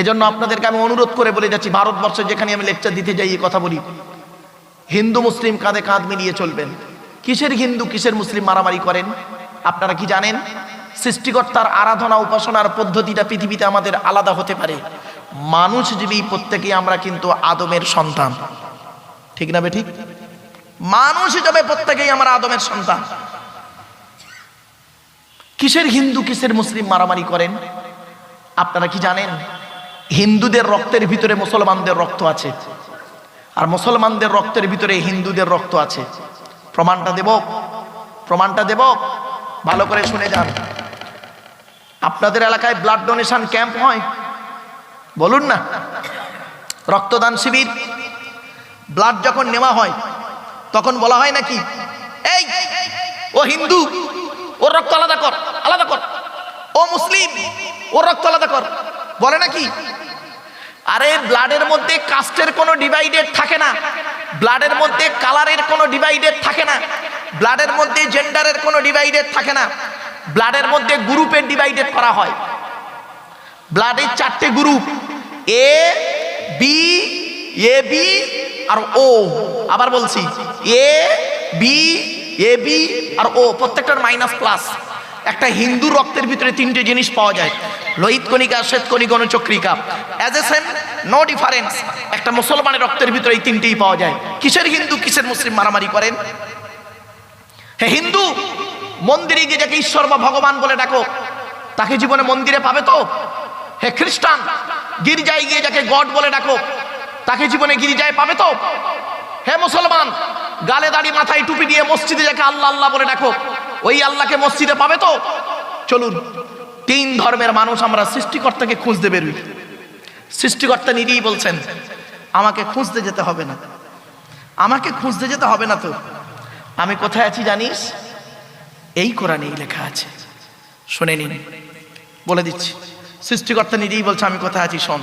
এজন্য আপনাদেরকে আমি অনুরোধ করে বলে যাচ্ছি, ভারতবর্ষে যেখানে আমি লেকচার দিতে যাই এই কথা বলি, হিন্দু মুসলিম কাঁধে কাঁধ মিলিয়ে চলবেন। কিসের হিন্দু কিসের মুসলিম মারামারি করেন? আপনারা কি জানেন সৃষ্টিকর্তার আরাধনা উপাসনার পদ্ধতিটা পৃথিবীতে আমাদের আলাদা হতে পারে। মানুষ জীবী প্রত্যেকেই আমরা কিন্তু আদমের সন্তান, ঠিক না বেঠিক? মানুষ হিসেবে প্রত্যেকেই আমরা আদমের সন্তান। কিসের হিন্দু কিসের মুসলিম মারামারি করেন? আপনারা কি জানেন হিন্দুদের রক্তের ভিতরে মুসলমানদের রক্ত আছে, আর মুসলমানদের রক্তের ভিতরে হিন্দুদের রক্ত আছে। প্রমাণটা দেব, প্রমাণটা দেব, ভালো করে শুনে যান। আপনাদের এলাকায় ব্লাড ডোনেশন ক্যাম্প হয়, বলুন না, রক্তদান শিবির। ব্লাড যখন নেওয়া হয় তখন বলা হয় নাকি এই ও হিন্দু ওর রক্ত আলাদা কর, আলাদা কর, ও মুসলিম ওর রক্ত আলাদা কর, বলে নাকি? আরে ব্লাডের মধ্যে কাস্টের কোনো ডিভাইডেড থাকে না, ব্লাডের মধ্যে কালারের কোনো ডিভাইডেড থাকে না, ব্লাডের মধ্যে জেন্ডারের কোনো ডিভাইডেড থাকে না, ব্লাডের মধ্যে গ্রুপের ডিভাইডেড করা হয়। ব্লাডের চারটে group, A B, A B আর ও। আবার বলছি, এ বি, এ বি আর ও, প্রত্যেকটার মাইনাস প্লাস। একটা হিন্দু রক্তের ভিতরে তিনটে জিনিস পাওয়া যায়, লোহিত কণিকা, শ্বেত কণিকা, অনুচক্রিকা। As a same no difference. একটা মুসলমানের রক্তের ভিতরে এই তিনটেই পাওয়া যায়। কিসের হিন্দু কিসের মুসলিম মারামারি করেন? হে হিন্দু, মন্দিরে গিয়ে যাকে ঈশ্বর বা ভগবান বলে ডাকো তাকে জীবনে মন্দিরে পাবে তো? হে খ্রিস্টান, গির্জায় গিয়ে যাকে গড বলে ডাকো তাকে জীবনে গির্জায় পাবে তো? হে মুসলমান, গালে দাড়ি মাথায় টুপি দিয়ে মসজিদে যাকে আল্লাহ আল্লাহ বলে ডাকো ওই আল্লাহকে মসজিদে পাবে তো? চলুন, তিন ধর্মের মানুষ আমরা সৃষ্টিকর্তাকে খুঁজতে বেরোই। সৃষ্টিকর্তা নিজেই বলছেন আমাকে খুঁজতে যেতে হবে না, আমাকে খুঁজতে যেতে হবে না। তো আমি কোথায় আছি জানিস? এই কোরআনেই লেখা আছে, শুনে নিন, বলে দিচ্ছি। সৃষ্টিকর্তা নিজেই বলছে আমি কোথায় আছি, শোন।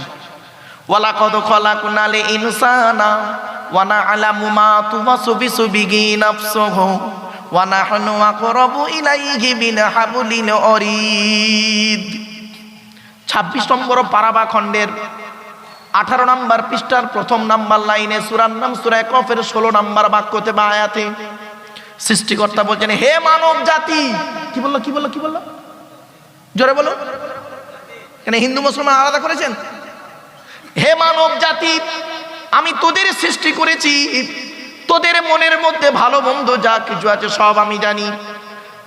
ওয়ালাকাদ খালাকনাল ইনসানা ওয়া না'লামু মা তুওয়াসবিসু বিহি নাফসুহু ওয়া নাহনু আকরাবু ইলাইহি মিন হাবলিল ওয়ারিদ। 26 নম্বর পারাবা খণ্ডের 18 নম্বর পৃষ্ঠার প্রথম নাম্বার লাইনে সূরার নাম সূরা কফের 16 নম্বর বাক্যতে বা আয়াতে সৃষ্টিকর্তা বলছেন হে মানব জাতি। কি বললো কি বললো কি বললো? জোরে বলো। এখানে হিন্দু মুসলমান আলাদা করেছেন? হে মানব জাতি, আমি তোদের সৃষ্টি করেছি, তোদের মনের মধ্যে ভালো মন্দ যা কিছু আছে সব আমি জানি।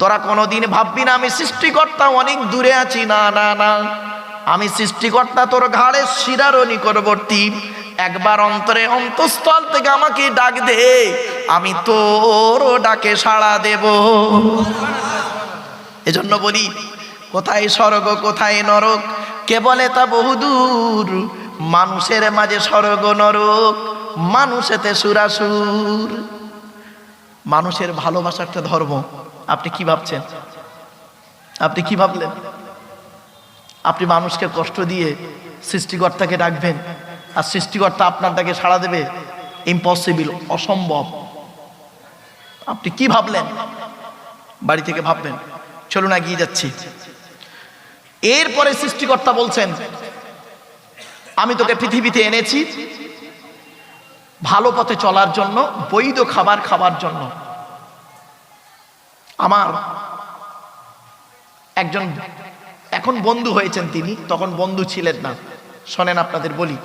তোরা কোনোদিন ভাববি না আমি সৃষ্টিকর্তা অনেক দূরে আছি, না না না, আমি সৃষ্টিকর্তা তোর ঘাড়ের শিরারও নিকটবর্তী। একবার অন্তরে অন্তঃস্থল থেকে আমাকে ডাক দে, আমি তোর ডাকে সাড়া দেব। এজন্য বলি কোথায় স্বর্গ কোথায় নরক কে বলে তা বহুদূর। মানুষের মাঝে স্বর্গ নরক, মানুষেতে সুরাসুর। মানুষের ভালোবাসা একটা ধর্ম। আপনি কি ভাবছেন? আপনি কি ভাবলেন? আপনি মানুষকে কষ্ট দিয়ে সৃষ্টিকর্তাকে ডাকবেন আর সৃষ্টিকর্তা আপনার ডাকে সাড়া দেবে? ইম্পসিবল, অসম্ভব। আপনি কি ভাবলেন? বাড়ি থেকে ভাববেন। চলুন এগিয়ে যাচ্ছি। এরপরে সৃষ্টিকর্তা বলছেন, আমি তোকে পৃথিবীতে এনেছি ভালো পথে চলার জন্য, বৈধ খাবার খাবার জন্য। আমার একজন এখন বন্ধু হয়েছেন, তিনি তখন বন্ধু ছিলেন না। শোনেন আপনাদের বলি,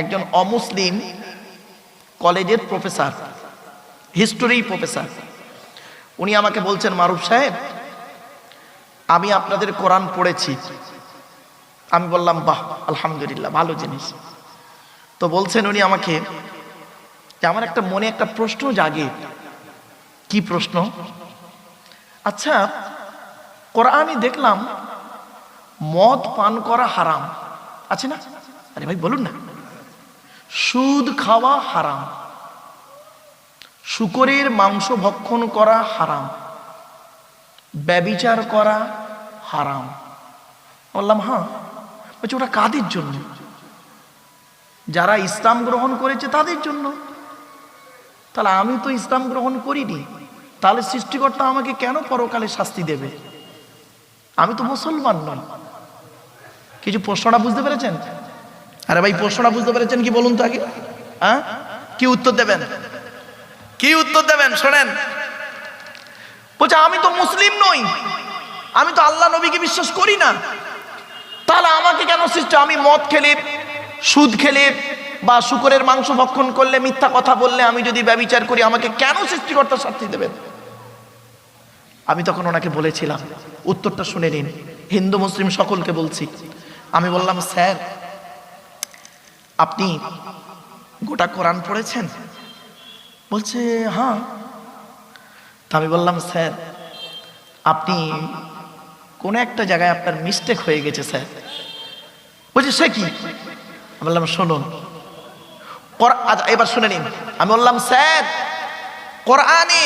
একজন অমুসলিম কলেজের প্রফেসর, হিস্টোরি প্রফেসর, উনি আমাকে বলছেন, মারুফ সাহেব আমি আপনাদের কোরআন পড়েছি। আমি বললাম বাহ, আলহামদুলিল্লাহ, ভালো জিনিস। তো বলছেন উনি আমাকে যে আমার একটা মনে একটা প্রশ্ন জাগে। কি প্রশ্ন? আচ্ছা, কোরআনে দেখলাম মদ পান করা হারাম আছে না? আরে ভাই বলুন না। সুদ খাওয়া হারাম, শূকরের মাংস ভক্ষণ করা হারাম, ব্যভিচার করা হারাম। বললাম হ্যাঁ। বলছে ওটা কাদের জন্য? যারা ইসলাম গ্রহণ করেছে তাদের জন্য। তাহলে আমি তো ইসলাম গ্রহণ করিনি, তাহলে সৃষ্টিকর্তা আমাকে কেন পরকালে শাস্তি দেবে? আমি তো মুসলমান নই। কিছু প্রশ্নটা বুঝতে পেরেছেন? আরে ভাই প্রশ্নটা বুঝতে পেরেছেন কি বলুন তো আগে? হ্যাঁ, কি উত্তর দেবেন? কি উত্তর দেবেন? শোনেন, বলছে আমি তো মুসলিম নই, আমি তো আল্লাহ নবীকে বিশ্বাস করি না, তাহলে আমাকে কেন সৃষ্টি? আমি মদ খেলে, সুদ খেলে বা শূকরের মাংস ভক্ষণ করলে, মিথ্যা কথা বললে, আমি যদি ব্যভিচার করি, আমাকে কেন সৃষ্টিকর্তা শাস্তি দেবেন? আমি তখন ওনাকে বলেছিলাম, উত্তরটা শুনে নিন, হিন্দু মুসলিম সকলকে বলছি। আমি বললাম, স্যার আপনি গোটা কোরআন পড়েছেন? বলছে হ্যাঁ। তা আমি বললাম, স্যার আপনি কোন একটা জায়গায় আপনার মিস্টেক হয়ে গেছে স্যার। বলছে সে কি? আমি বললাম শুনুন, এবার শুনে নিন। আমি বললাম, স্যার কোরআনে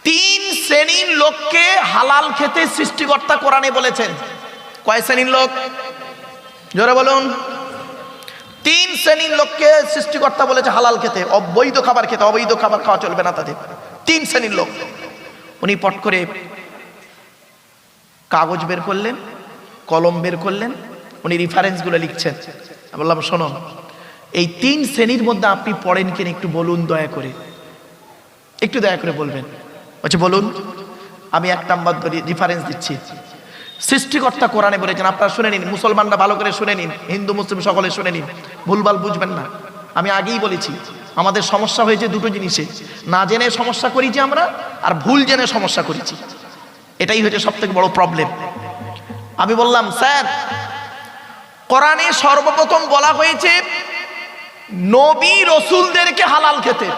3 শ্রেণীর লোককে হালাল খেতে সৃষ্টিকর্তা কোরআনে বলেছেন। কয় শ্রেণীর লোক? জোরে বলুন। 3 শ্রেণীর লোককে সৃষ্টিকর্তা বলেছে হালাল খেতে, অবৈধ খাবার খেতে, অবৈধ খাবার খাওয়া চলবে না তাদের। 3 শ্রেণীর লোক। উনি পট করে কাগজ বের করলেন, কলম বের করলেন, উনি রেফারেন্সগুলো লিখছেন। আমি বললাম শোনো, এই 3 শ্রেণীর মধ্যে আপনি পড়েন কিনা একটু বলুন দয়া করে, একটু দয়া করে বলবেন। বলছে বলুন। আমি 1 নাম্বার রেফারেন্স দিচ্ছি। সৃষ্টিকর্তা কোরআনে বলেছেন, আপনারা শুনে নিন, মুসলমানরা ভালো করে শুনে নিন, হিন্দু মুসলিম সকলে শুনে নিন, ভুলভাল বুঝবেন না। আমি আগেই বলেছি আমাদের সমস্যা হয়েছে দুটো জিনিসে, না জেনে সমস্যা করেছি আমরা, আর ভুল জেনে সমস্যা করেছি, এটাই হচ্ছে সবথেকে বড় প্রবলেম। আমি বললাম, স্যার কোরআনে সর্বপ্রথম বলা হয়েছে নবী রসুলদেরকে হালাল খেতে।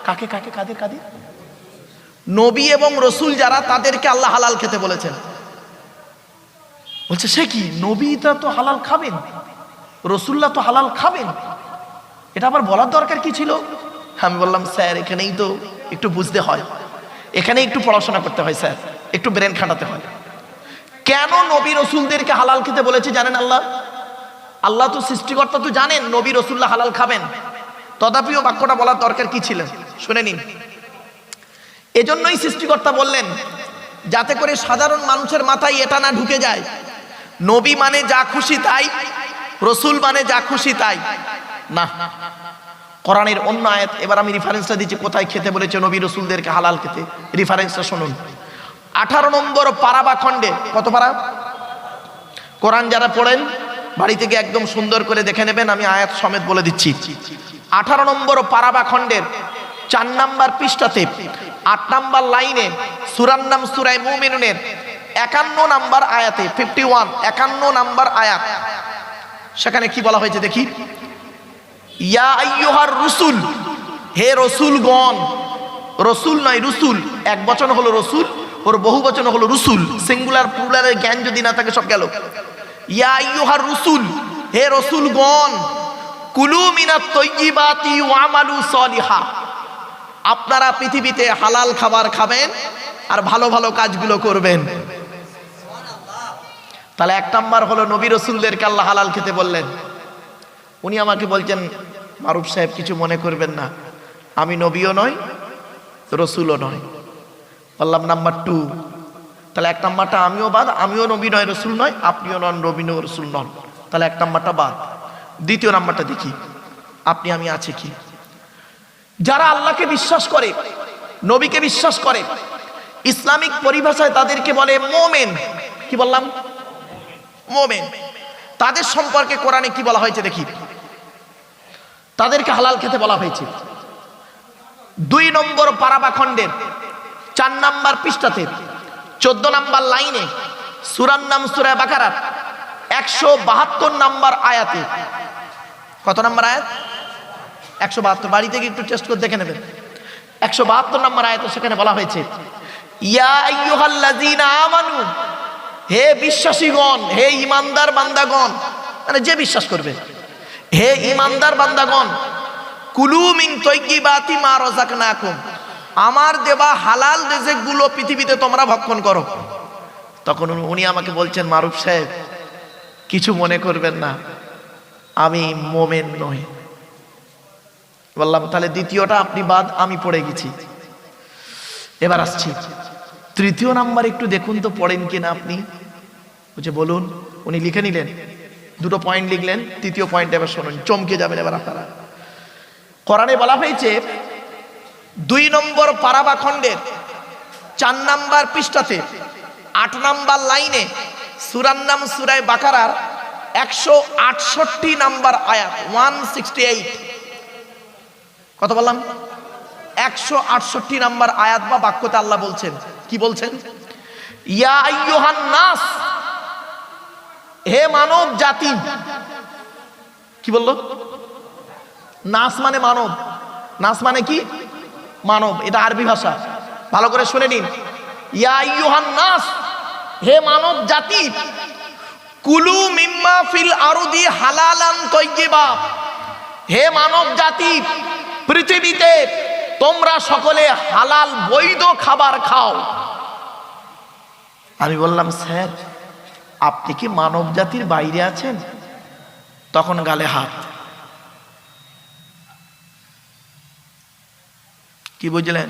কাকে কাকে কাদের কাদের? নবী এবং রসুল যারা, তাদেরকে আল্লাহ হালাল খেতে বলেছেন। বলছে সে কি? নবীরা তো হালাল খাবেন, রসুল্লাহ তো হালাল খাবেন, এটা আবার বলার দরকার কি ছিল? আমি বললাম, স্যার এখানেই তো একটু বুঝতে হয়, এখানে একটু পড়াশোনা করতে হয় স্যার, একটু ব্রেন খাটাতে হয়। কেন নবী রসুলদেরকে হালাল খেতে বলেছে জানেন? আল্লাহ তো সৃষ্টিকর্তা, তো জানেন নবী রসুল্লাহ হালাল খাবেন, তথাপিও বাক্যটা বলার দরকার কি ছিল? শুনে নিন। এজন্যই সৃষ্টিকর্তা বললেন, যাতে করে সাধারণ মানুষের মাথায় এটা না ঢুকে যায় নবী মানে যা খুশি তাই, রসুল মানে যা খুশি তাই না। কোরআনের অন্য আয়াত, এবার আমি রেফারেন্সটা দিচ্ছি কোথায় খেতে বলেছে নবী রসুলদেরকে হালাল খেতে। রেফারেন্সটা শুনুন। 18 নম্বর পারা বা খণ্ডে, কত পারা? কোরআন যারা পড়েন বাড়ি থেকে একদম সুন্দর করে দেখে নেবেন, আমি আয়াত সমেত বলে দিচ্ছি। 18 নম্বর পারা বা খণ্ডের 4 নাম্বার পৃষ্ঠাতে 8 নাম্বার লাইনে সূরার নাম সূরা মুমিনুনের 51 নাম্বার আয়াতে, 51 নাম্বার আয়াত, সেখানে কি বলা হয়েছে দেখি। ইয়া আইয়ুহার রসুল, হে রসুলগণ, রসুল নয় রসুল, এক বচন হলো রসুল, ওর বহু বচন হলো রসুল, সিঙ্গুলার প্লুরালের জ্ঞান যদি না থাকে সব গেল। ইয়া আইয়ুহার রসুল, হে রসুলগণ, কুলু মিনাত তাইয়্যিবাতি ওয়ামালু সলিহা, আপনারা পৃথিবীতে হালাল খাবার খাবেন আর ভালো ভালো কাজগুলো করবেন। তাহলে 1 নাম্বার হলো নবী রসুলদেরকে আল্লাহ হালাল খেতে বললেন। উনি আমাকে বলছেন, মারুফ সাহেব কিছু মনে করবেন না, আমি নবীও নই রসুলও নয়। বললাম নাম্বার 2, তাহলে 1 নাম্বারটা আমিও বাদ, আমিও নবী নয় রসুল নয়, আপনিও নন নবী নয় রসুল নন, তাহলে 1 নাম্বারটা বাদ। দ্বিতীয় নাম্বারটা দেখি আপনি আমি আছে কি। যারা আল্লাহকে বিশ্বাস করে, নবীকে বিশ্বাস করে, ইসলামিক পরিভাষায় তাদেরকে বলে মোমেন। কি বললাম? মোমেন। তাদের সম্পর্কে কোরআনে কি বলা হয়েছে দেখি। তাদেরকে হালাল খেতে বলা হয়েছে 2 নম্বর পারাবা খণ্ডের 4 নম্বর পৃষ্ঠাতে 14 নম্বর লাইনে সূরার নাম সূরা বাকারার 172 নম্বর আয়াতে। কত নম্বর আয়াত? 172। বাড়ি থেকে একটু টেস্ট করে দেখে নেবেন। 172 নম্বর আয়াতে সেখানে বলা হয়েছে ইয়া আইয়ুহাল্লাযীনা আমানু, হে বিশ্বাসীগণ, হে ঈমানদার বান্দাগণ, মানে যে বিশ্বাস করবে, হে ঈমানদার বান্দাগণ, কুলু মিন তাইয়্যিবাতি মা রাযাকনাকুম, আমার দেওয়া হালাল রিজিকগুলো পৃথিবীতে তোমরা ভক্ষণ করো। তখন উনি আমাকে বলছেন, মারুফ সাহেব কিছু মনে করবেন না, আমি মোমেন নই। বললাম তাহলে দ্বিতীয়টা আপনি বাদ, আমি পড়ে গেছি। এবার আসছি তৃতীয় নাম্বার, একটু দেখুন তো পড়েন কিনা আপনি। বলছে বলুন। উনি লিখে নিলেন, 2টো পয়েন্ট লিখলেন, তৃতীয় পয়েন্ট এবার শুনুন, চমকে যাবেন এবার আপনারা। কোরআনে বলা হয়েছে 2 নম্বর পারাবা খণ্ডের 4 নম্বর পৃষ্ঠাতে 8 নম্বর লাইনে সূরার নাম সূরা বাকারার 168 নম্বর আয়াত 168। কত বললাম? 168 নম্বর আয়াত বা বাক্যতে আল্লাহ বলছেন, কি বলছেন? ইয়া আইয়ুহান নাস, হে মানব জাতি। কি বললো? নাস মানে মানব। নাস মানে কি? মানব। এটা আরবি ভাষা, ভালো করে শুনে নিন। ইয়া আইয়ুহান নাস, হে মানব জাতি, কুলু মিম্মা ফিল আরদি হালালান তাইয়্যিবা, হে মানব জাতি, পৃথিবীতে তোমরা সকলে হালাল বৈধ খাবার খাও। আমি বললাম স্যার আপনি কি মানব জাতির বাইরে আছেন? তখন গালে হাত। কি বুঝলেন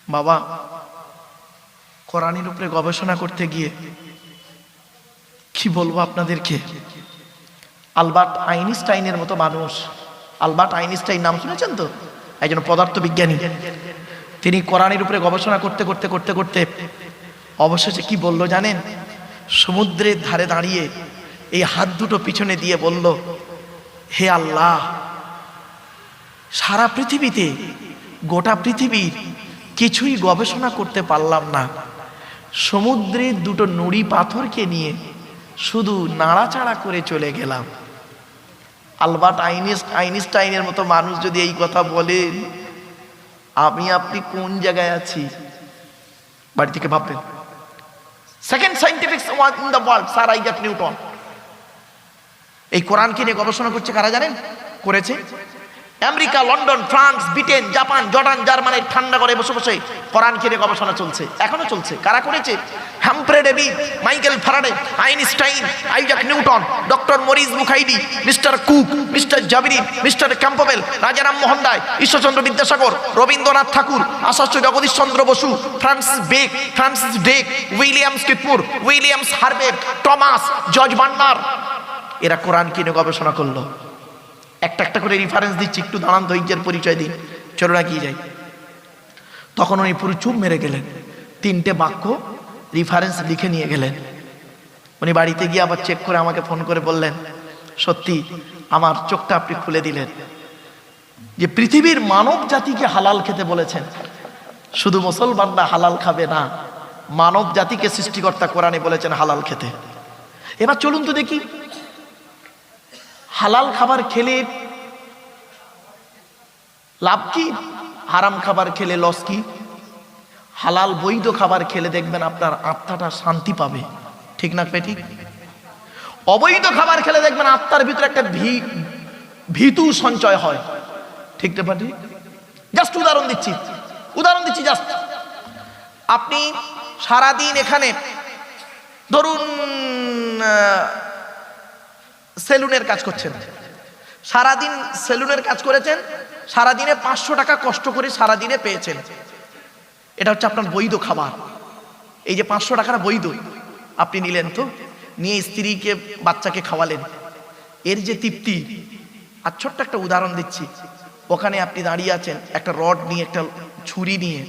বাবা? কোরআনের উপরে গবেষণা করতে গিয়ে কি বলবো আপনাদেরকে, আলবার্ট আইনস্টাইনের মতো মানুষ, আলবার্ট আইনস্টাইন নাম শুনেছেন তো? একজন পদার্থবিজ্ঞানী। তিনি কোরআনের উপরে গবেষণা করতে করতে করতে করতে অবশেষে কি বলল জানেন? সমুদ্রের ধারে দাঁড়িয়ে এই হাত দুটো পিছনে দিয়ে বলল, হে আল্লাহ, সারা পৃথিবীতে, গোটা পৃথিবীর কিছুই গবেষণা করতে পারলাম না, সমুদ্রের 2টো নুড়ি পাথরকে নিয়ে শুধু নাড়াচাড়া করে চলে গেলাম। আলবার্ট আইনস্টাইনের মতো মানুষ যদি এই কথা বলেন, আমি আপনি কোন জায়গায় আছি? বাড়ি থেকে ভাববেন। Second scientific in the world, sir Isaac Newton. এই কোরআনকে নিয়ে গবেষণা করছে কারা জানেন? করেছে America, London, France, Britain, Japan, Jordan, জার্মানির ঠান্ডা করে বসে বসে কোরআনকে নিয়ে গবেষণা চলছে, এখনো চলছে। কারা করেছে? Humphry Davy, Michael Faraday, Einstein, Isaac Newton, doctor Maurice Bucaille, mister Cook, mister জাবিরি, mister Campbell, Rajaram Mohan Roy, Ishwarchandra Vidyasagar, Rabindranath Thakur, Acharya Jagadish Chandra Basu, Francis Drake, Williams কিটমুর, Williams Harvey, Thomas, George Bernard, এরা কোরআনকে নিয়ে গবেষণা করলো। একটা একটা করে রেফারেন্স দিচ্ছি, একটু দাঁড়ান, ধৈর্যের পরিচয় দিন, চলো না কি যাই। তখন উনি পুরো চুপ মেরে গেলেন, 3টে বাক্য রেফারেন্স লিখে নিয়ে গেলেন। উনি বাড়িতে গিয়ে আবার চেক করে আমাকে ফোন করে বললেন, সত্যি আমার চোখটা আপনি খুলে দিলেন, যে পৃথিবীর মানব জাতিকে হালাল খেতে বলেছেন। শুধু মুসলমানরা হালাল খাবে না, মানব জাতিকে সৃষ্টিকর্তা কোরআনে বলেছেন হালাল খেতে। এবার চলুন তো দেখি, হালাল খাবার খেলে লাভ কি, হারাম খাবার খেলে লস কি? হালাল বৈধ খাবার খেলে দেখবেন আপনার আত্মাটা শান্তি পাবে, ঠিক না ঠিক? অবৈধ খাবার খেলে দেখবেন আত্মার ভিতরে একটা ভীতু সঞ্চয় হয়, ঠিক না ঠিক? জাস্ট উদাহরণ দিচ্ছি জাস্ট। আপনি সারাদিন এখানে ধরুন সেলুনের কাজ করছেন, সারাদিন সেলুনের কাজ করেছেন, সারাদিনে 500 টাকা কষ্ট করে সারাদিনে পেয়েছেন, এটা হচ্ছে আপনার বৈধ খাবার। এই যে 500 টাকার বৈধ আপনি নিলেন, তো নিয়ে স্ত্রীকে বাচ্চাকে খাওয়ালেন, এর যে তৃপ্তি। আর ছোট্ট একটা উদাহরণ দিচ্ছি, ওখানে আপনি দাঁড়িয়ে আছেন একটা রড নিয়ে, একটা ছুরি নিয়ে,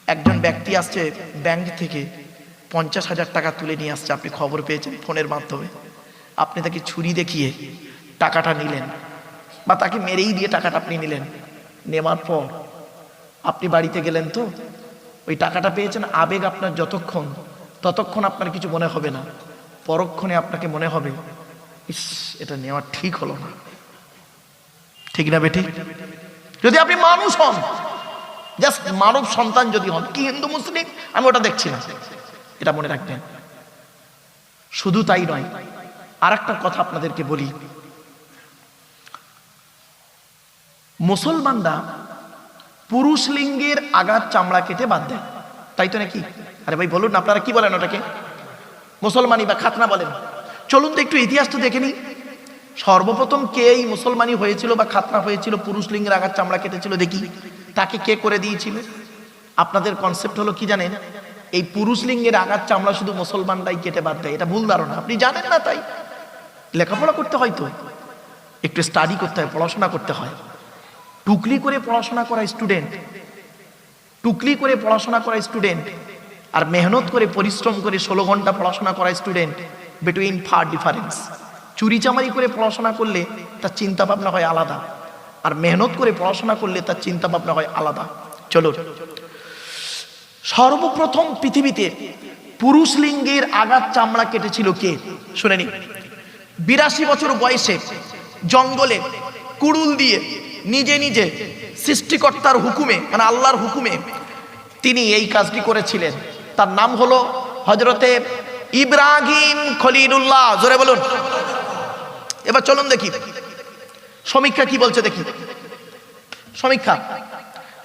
একজন ব্যক্তি আসছে ব্যাংক থেকে 50,000 টাকা তুলে নিয়ে আসছে, আপনি খবর পেয়েছেন ফোনের মাধ্যমে, আপনি তাকে ছুরি দেখিয়ে টাকাটা নিলেন, বা তাকে মেরেই দিয়ে টাকাটা আপনি নিলেন। নেওয়ার পর আপনি বাড়িতে গেলেন, তো ওই টাকাটা পেয়েছেন, আবেগ আপনার যতক্ষণ, ততক্ষণ আপনার কিছু মনে হবে না, পরক্ষণে আপনাকে মনে হবে ইস, এটা নেওয়া ঠিক হলো না। ঠিক না বেটি? যদি আপনি মানুষ হন, জাস্ট মানব সন্তান যদি হন, কি হিন্দু মুসলিম আমি ওটা দেখছি না, এটা মনে রাখবেন। শুধু তাই নয়, আর একটা কথা আপনাদেরকে বলি, মুসলমানরা পুরুষ লিঙ্গের আগার চামড়া কেটে বাদ দেয়, তাই তো নাকি? আরে ভাই বলুন, আপনারা কি বলেন ওটাকে? মুসলমানি বা খাতনা বলেন। চলুন তো একটু ইতিহাসটা দেখে নিই। সর্বপ্রথম কে এই মুসলমানি হয়েছিল বা খাতনা হয়েছিল, পুরুষ লিঙ্গের আগার চামড়া কেটেছিল, দেখি তাকে কে করে দিয়েছিল? আপনাদের কনসেপ্ট হলো কি জানেন, এই পুরুষ লিঙ্গের আগার চামড়া শুধু মুসলমানরাই কেটে বাদ দেয়। এটা ভুল ধারণা, আপনি জানেন না, তাই লেখাপড়া করতে হয়, তো একটু স্টাডি করতে হয়, পড়াশোনা করতে হয়। টুকলি করে পড়াশোনা করা স্টুডেন্ট, টুকলি করে পড়াশোনা করা স্টুডেন্ট, আর মেহনত করে পরিশ্রম করে 16 ঘন্টা পড়াশোনা করা স্টুডেন্ট, বিটুইন ফার ডিফারেন্স। চুরি চামারি করে পড়াশোনা করলে তার চিন্তা ভাবনা হয় আলাদা, আর মেহনত করে পড়াশোনা করলে তার চিন্তা ভাবনা হয় আলাদা। চলো, সর্বপ্রথম পৃথিবীতে পুরুষ লিঙ্গের আগার চামড়া কেটেছিল কে? শুনে নি। 82 বছর বয়সে জঙ্গলে কুড়ুল দিয়ে নিজে নিজে সৃষ্টিকর্তার হুকুমে, মানে আল্লাহর হুকুমে তিনি এই কাজটি করেছিলেন। তার নাম হলো হযরতে ইব্রাহিম খলিলুল্লাহ। জোরে বলুন। এবার চলুন দেখি সমীক্ষা কি বলছে, দেখি সমীক্ষা।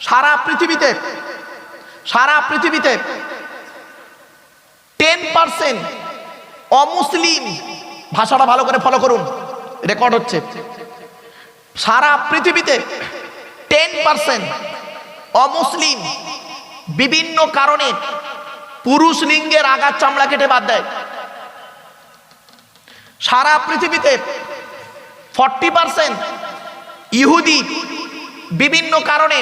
সারা পৃথিবীতে 10% অমুসলিম, ভাষাটা ভালো করে ফলো করুন, রেকর্ড হচ্ছে। সারা পৃথিবীতে 10% অমুসলিম বিভিন্ন কারণে পুরুষ লিঙ্গের আগার চামড়া কেটে বাদ দেয়। সারা পৃথিবীতে 40% ইহুদি বিভিন্ন কারণে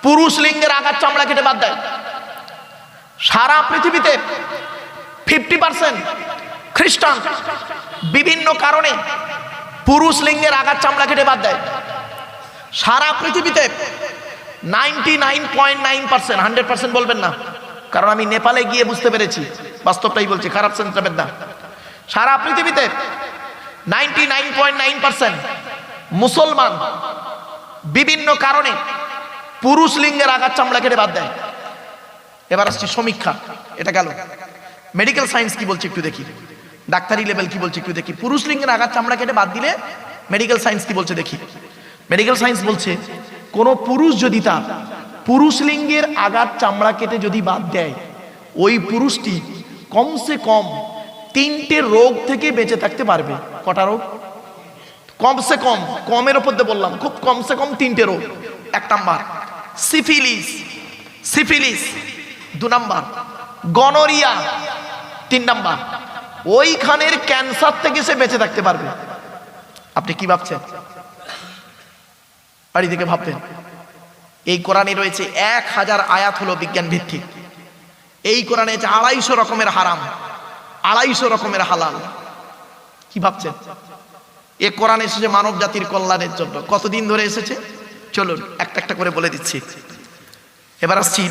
পুরুষ লিঙ্গের আগার চামড়া কেটে বাদ দেয়। সারা পৃথিবীতে 50% খ্রিস্টান বিভিন্ন কারণে পুরুষ লিঙ্গের আগার চামড়া কেটে বাদ দেয়। সারা পৃথিবীতে 99.9%, 100% বলবেন না, কারণ আমি নেপালে গিয়ে বুঝতে পেরেছি, বাস্তবটাই বলছি, খারাপ সেন্স নেবেন না। সারা পৃথিবীতে 99.9% মুসলমান বিভিন্ন কারণে পুরুষ লিঙ্গের আগার চামড়া কেটে বাদ দেয়। এবার আসছি সমীক্ষা, এটা গেল। মেডিকেল সায়েন্স কি বলছে একটু দেখি, ডাক্তারি লেভেল কি বলছে একটু দেখি। পুরুষ লিঙ্গের আগার চামড়া কেটে বাদ দিলে মেডিকেল সায়েন্স কি বলছে দেখি। মেডিকেল সায়েন্স বলছে, কোন পুরুষ যদি তার পুরুষ লিঙ্গের আগার চামড়া কেটে যদি বাদ দেয়, ওই পুরুষটি কমসে কম 3টে রোগ থেকে বেঁচে থাকতে পারবে। কটা রোগ? কমসে কম, কমের ওপর দিয়ে বললাম, খুব কমসে কম 3টে রোগ। 1 number syphilis, 2 number gonorrhoea, 3 number ওইখানের ক্যান্সার থেকে সে বেঁচে থাকতে পারবে। আপনি কি ভাবছেন? বাড়ি থেকে ভাববেন। এই কোরআনে রয়েছে 1000 আয়াত হলো বিজ্ঞান ভিত্তিক। এই কোরআনে আছে 250 রকমের হারাম, 250 রকমের হালাল। কি ভাবছেন? এ কোরআন এসেছে মানব জাতির কল্যাণের জন্য। কতদিন ধরে এসেছে? চলুন একটা একটা করে বলে দিচ্ছি। এবার আসছি,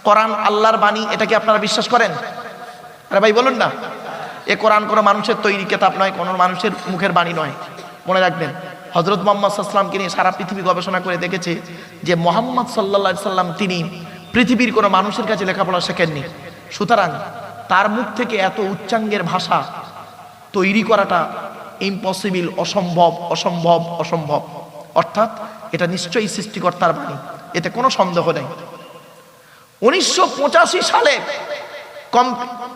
কোরআন আল্লাহর বাণী, এটা কি আপনারা বিশ্বাস করেন? আরে ভাই বলুন না। এ কোরআন কোনো মানুষের তৈরি কিতাব নয়, কোনো মানুষের মুখের বাণী নয়। মনে রাখবেন, হযরত মুহাম্মদ সাল্লাল্লাহু আলাইহি ওয়াসাল্লামকে নিয়ে সারা পৃথিবী গবেষণা করে দেখেছে যে মুহাম্মদ সাল্লাল্লাহু আলাইহি ওয়াসাল্লাম তিনি পৃথিবীর কোনো মানুষের কাছে লেখাপড়া শেখেননি। সুতরাং তার মুখ থেকে এত উচ্চাঙ্গের ভাষা তৈরি করাটা ইম্পসিবল, অসম্ভব। অর্থাৎ এটা নিশ্চয়ই সৃষ্টিকর্তার বাণী, এতে কোনো সন্দেহ নেই। 1985 সালে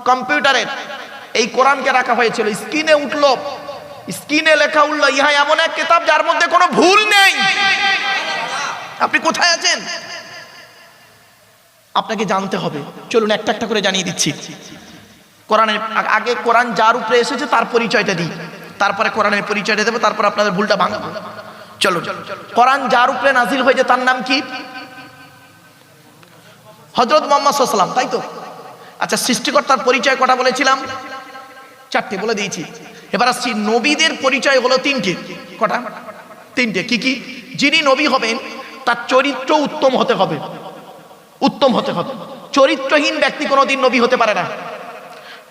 কম্পিউটারের এই কোরআনকে রাখা হয়েছিল, স্ক্রিনে উঠল স্ক্রিনে লেখা উল্লাহ, ইহা এমন এক কিতাব যার মধ্যে কোনো ভুল নেই। আপনি কোথায় আছেন আপনাকে জানতে হবে। চলুন একটা একটা করে জানিয়ে দিচ্ছি। কোরআনের আগে কোরআন যার উপরে এসেছে তার পরিচয়টা দিই, তারপরে কোরআনের পরিচয়টা দেবো, তারপর আপনাদের ভুলটা ভাঙাবো। চলো, কোরআন যার উপরে নাজিল হয়েছে তার নাম কি? হযরত মুহাম্মদ সাল্লাল্লাহু আলাইহি ওয়াসাল্লাম, তাই তো? আচ্ছা, সৃষ্টিকর্তার পরিচয় কটা বলেছিলাম? 4টে বলে দিয়েছি। এবার আসছি, নবীদের পরিচয় হলো 3টে। কটা? 3টে। কি কি? যিনি নবী হবেন তার চরিত্র উত্তম হতে হবে, উত্তম হতে হবে। চরিত্রহীন ব্যক্তি কোনোদিন নবী হতে পারে না।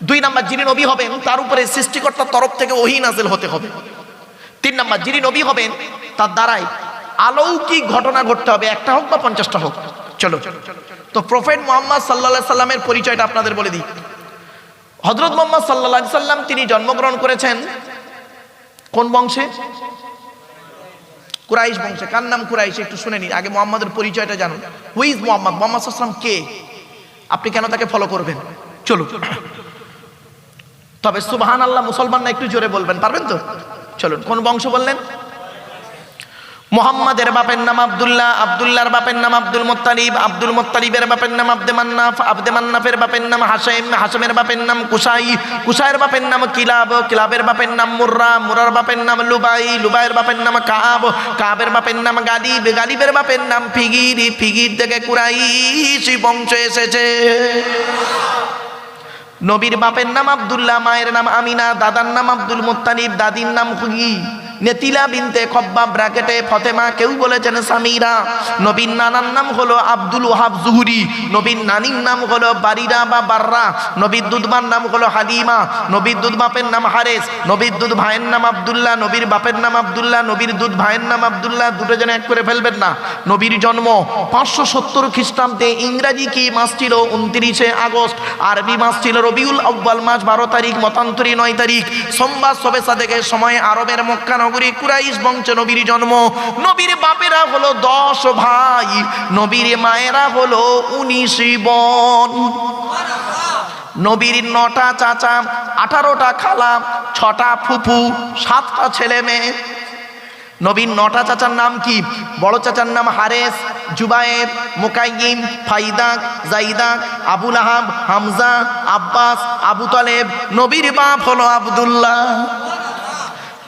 2 নাম্বার, যিনি নবী হবেন তার উপরে সৃষ্টিকর্তার তরফ থেকে ওহী নাযিল হতে হবে। 3 নাম্বার, যিনি নবী হবেন তার দ্বারাই অলৌকিক ঘটনা ঘটতে হবে, একটা হোক বা 50টা হোক। চলো, তো প্রফেট মুহাম্মদ সাল্লাল্লাহু আলাইহি সাল্লামের পরিচয়টা আপনাদের বলে দিই। হযরত মুহাম্মদ সাল্লাল্লাহু আলাইহি সাল্লাম তিনি জন্মগ্রহণ করেছেন কোন বংশে? কুরাইশ বংশে। কার নাম কুরাইশ? একটু শুনে নিন, আগে মুহাম্মাদের পরিচয়টা জানুন। Who is Muhammad? মুহাম্মদ সাল্লাল্লাহু আলাইহি সাল্লাম কে? আপনি কেন তাকে ফলো করবেন? চলো, তবে সুবহানাল্লাহ মুসলমান না একটু জোরে বলবেন, পারবেন তো? চলুন, কোন বংশ বললেন? মুহাম্মাদের বাপের নাম আব্দুল্লাহ, আব্দুল্লাহর বাপের নাম আব্দুল মুত্তালিব, আব্দুল মুত্তালিবের বাপের নাম আব্দে মান্নাফ, আব্দে মান্নাফের বাপের নাম হাশেম, হাশেমের বাপের নাম কুসাই, কুসাইয়ের বাপের নাম কিলাব, কিলাবের বাপের নাম মুর্রা, মুরার বাপের নাম লুবাই, লুবাইয়ের বাপের নাম কাব, কাবের বাপের নাম গালিব, গালিবের বাপের নাম ফিগির, ফিগির থেকে কুরাইশি বংশ এসেছে। নবীর বাপের নাম আব্দুল্লাহ, মায়ের নাম আমিনা, দাদার নাম আব্দুল মুত্তালিব, দাদির নাম হুগি নেতিলা বিনতে খব্বাব ব্র্যাকেটে ফতেমা, কেউ বলেছেন সামিরা। নবীর নানার নাম হলো আব্দুল ওয়াহাব জুহরি, নবীর নানির নাম হলো বারিরা বা বাররা, নবীর দুধমার নাম হলো হালিমা, নবীর দুধ বাপের নাম হারেস, নবীর দুধ ভাইয়ের নাম আব্দুল্লাহ, নবীর বাপের নাম আব্দুল্লাহ, নবীর দুধ ভাইয়ের নাম আব্দুল্লাহ। দুটো যেন এক করে ফেলবেন না। নবীর জন্ম 570 খ্রিস্টাব্দে, ইংরাজি কি মাস ছিল? 29শে আগস্ট, আরবি মাস ছিল রবিউল আউয়াল মাস 12 তারিখ, মতান্তরী 9 তারিখ, সোমবার শবে সাদেকের সময় আরবের মক্কা নগরী কুরাইশ বংশে নবীর জন্ম। নবীর বাপেরা হলো 10 ভাই, নবীর মায়েরা হলো 19 বোন। নবীর 9টা চাচা, 18টা খালা, 6টা ফুফু, 7টা ছেলে মেয়ে। নবীর 9টা চাচার নাম কি? বড় চাচার নাম হারেস, জুবায়ের, মুকাইয়িম, ফাইদাক, জাইদাক, আবু লাহাব, হামজা, আব্বাস, আবু তালেব। নবীর বাপ হলো আব্দুল্লাহ।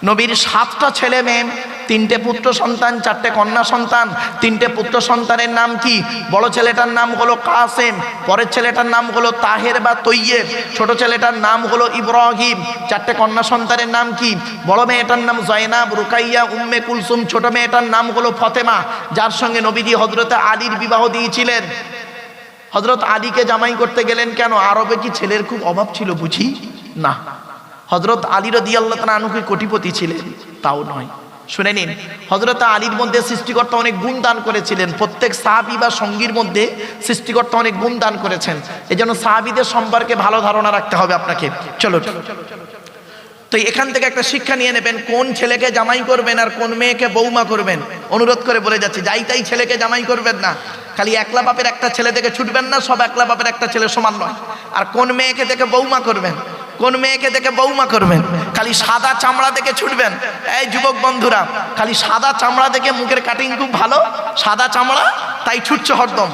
নবীর 7টা ছেলে মেয়ে, 3টে পুত্র সন্তান, 4টে কন্যা সন্তান। 3টে পুত্র সন্তানের নাম কি? বড় ছেলেটার নাম হলো কাসেম, পরের ছেলেটার নাম হলো তাহের বা তৈয়েব, ছোট ছেলেটার নাম হলো ইব্রাহিম। 4টে কন্যা সন্তানের নাম কি? বড় মেয়েটার নাম জয়নাব, রুকাইয়া, উম্মে কুলসুম, ছোট মেয়েটার নাম হলো ফতেমা, যার সঙ্গে নবীজি হযরতে আলীর বিবাহ দিয়েছিলেন। হযরত আলীকে জামাই করতে গেলেন কেন? আরবে কি ছেলের খুব অভাব ছিল বুঝি? না, হযরত আলী রাদিয়াল্লাহু তাআলা আনহু কোটিপতি ছিলেন, তাও নয়। শুনে নিন, হযরত আলীর মধ্যে সৃষ্টিকর্তা অনেক গুণ দান করেছিলেন। প্রত্যেক সাহাবী বা সঙ্গীর মধ্যে সৃষ্টিকর্তা অনেক গুণ দান করেছেন। এজন্য সাহাবীদের সম্পর্কে ভালো ধারণা রাখতে হবে আপনাকে। চলো, তো এখান থেকে একটা শিক্ষা নিয়ে নেবেন, কোন ছেলেকে জামাই করবেন আর কোন মেয়েকে বৌমা করবেন। অনুরোধ করে বলে যাচ্ছি, যাই তাই ছেলেকে জামাই করবেন না। খালি একলা বাপের একটা ছেলে দেখে ছুটবেন না, সব একলা বাপের একটা ছেলে সমান নয়। আর কোন মেয়েকে দেখে বৌমা করবেন, কোন মেয়েকে দেখে বৌমা করবেন। খালি সাদা চামড়া দেখে ছুটবেন। এই যুবক বন্ধুরা, খালি সাদা চামড়া দেখে, মুখের কাটিং খুব ভালো, সাদা চামড়া, তাই ছুটছে হরদম।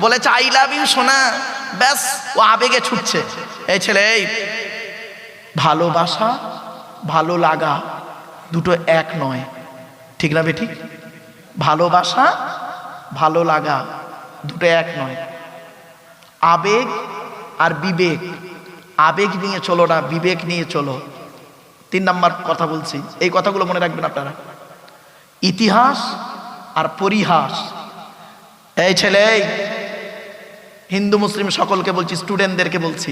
বলেছে আই লাভ ইউ সোনা, ব্যাস ও আবেগে ছুটছে। এই ছেলে, এই ভালোবাসা ভালো লাগা দুটো এক নয়, ঠিক না বেঠিক? ভালোবাসা ভালো লাগা দুটো এক নয়। আবেগ আর বিবেক, আবেগ নিয়ে চলো না, বিবেক নিয়ে চলো। 3 নাম্বার কথা বলছি, এই কথাগুলো মনে রাখবেন আপনারা। ইতিহাস আর পরিহাস। এই ছেলে, হিন্দু মুসলিম সকলকে বলছি, স্টুডেন্টদেরকে বলছি,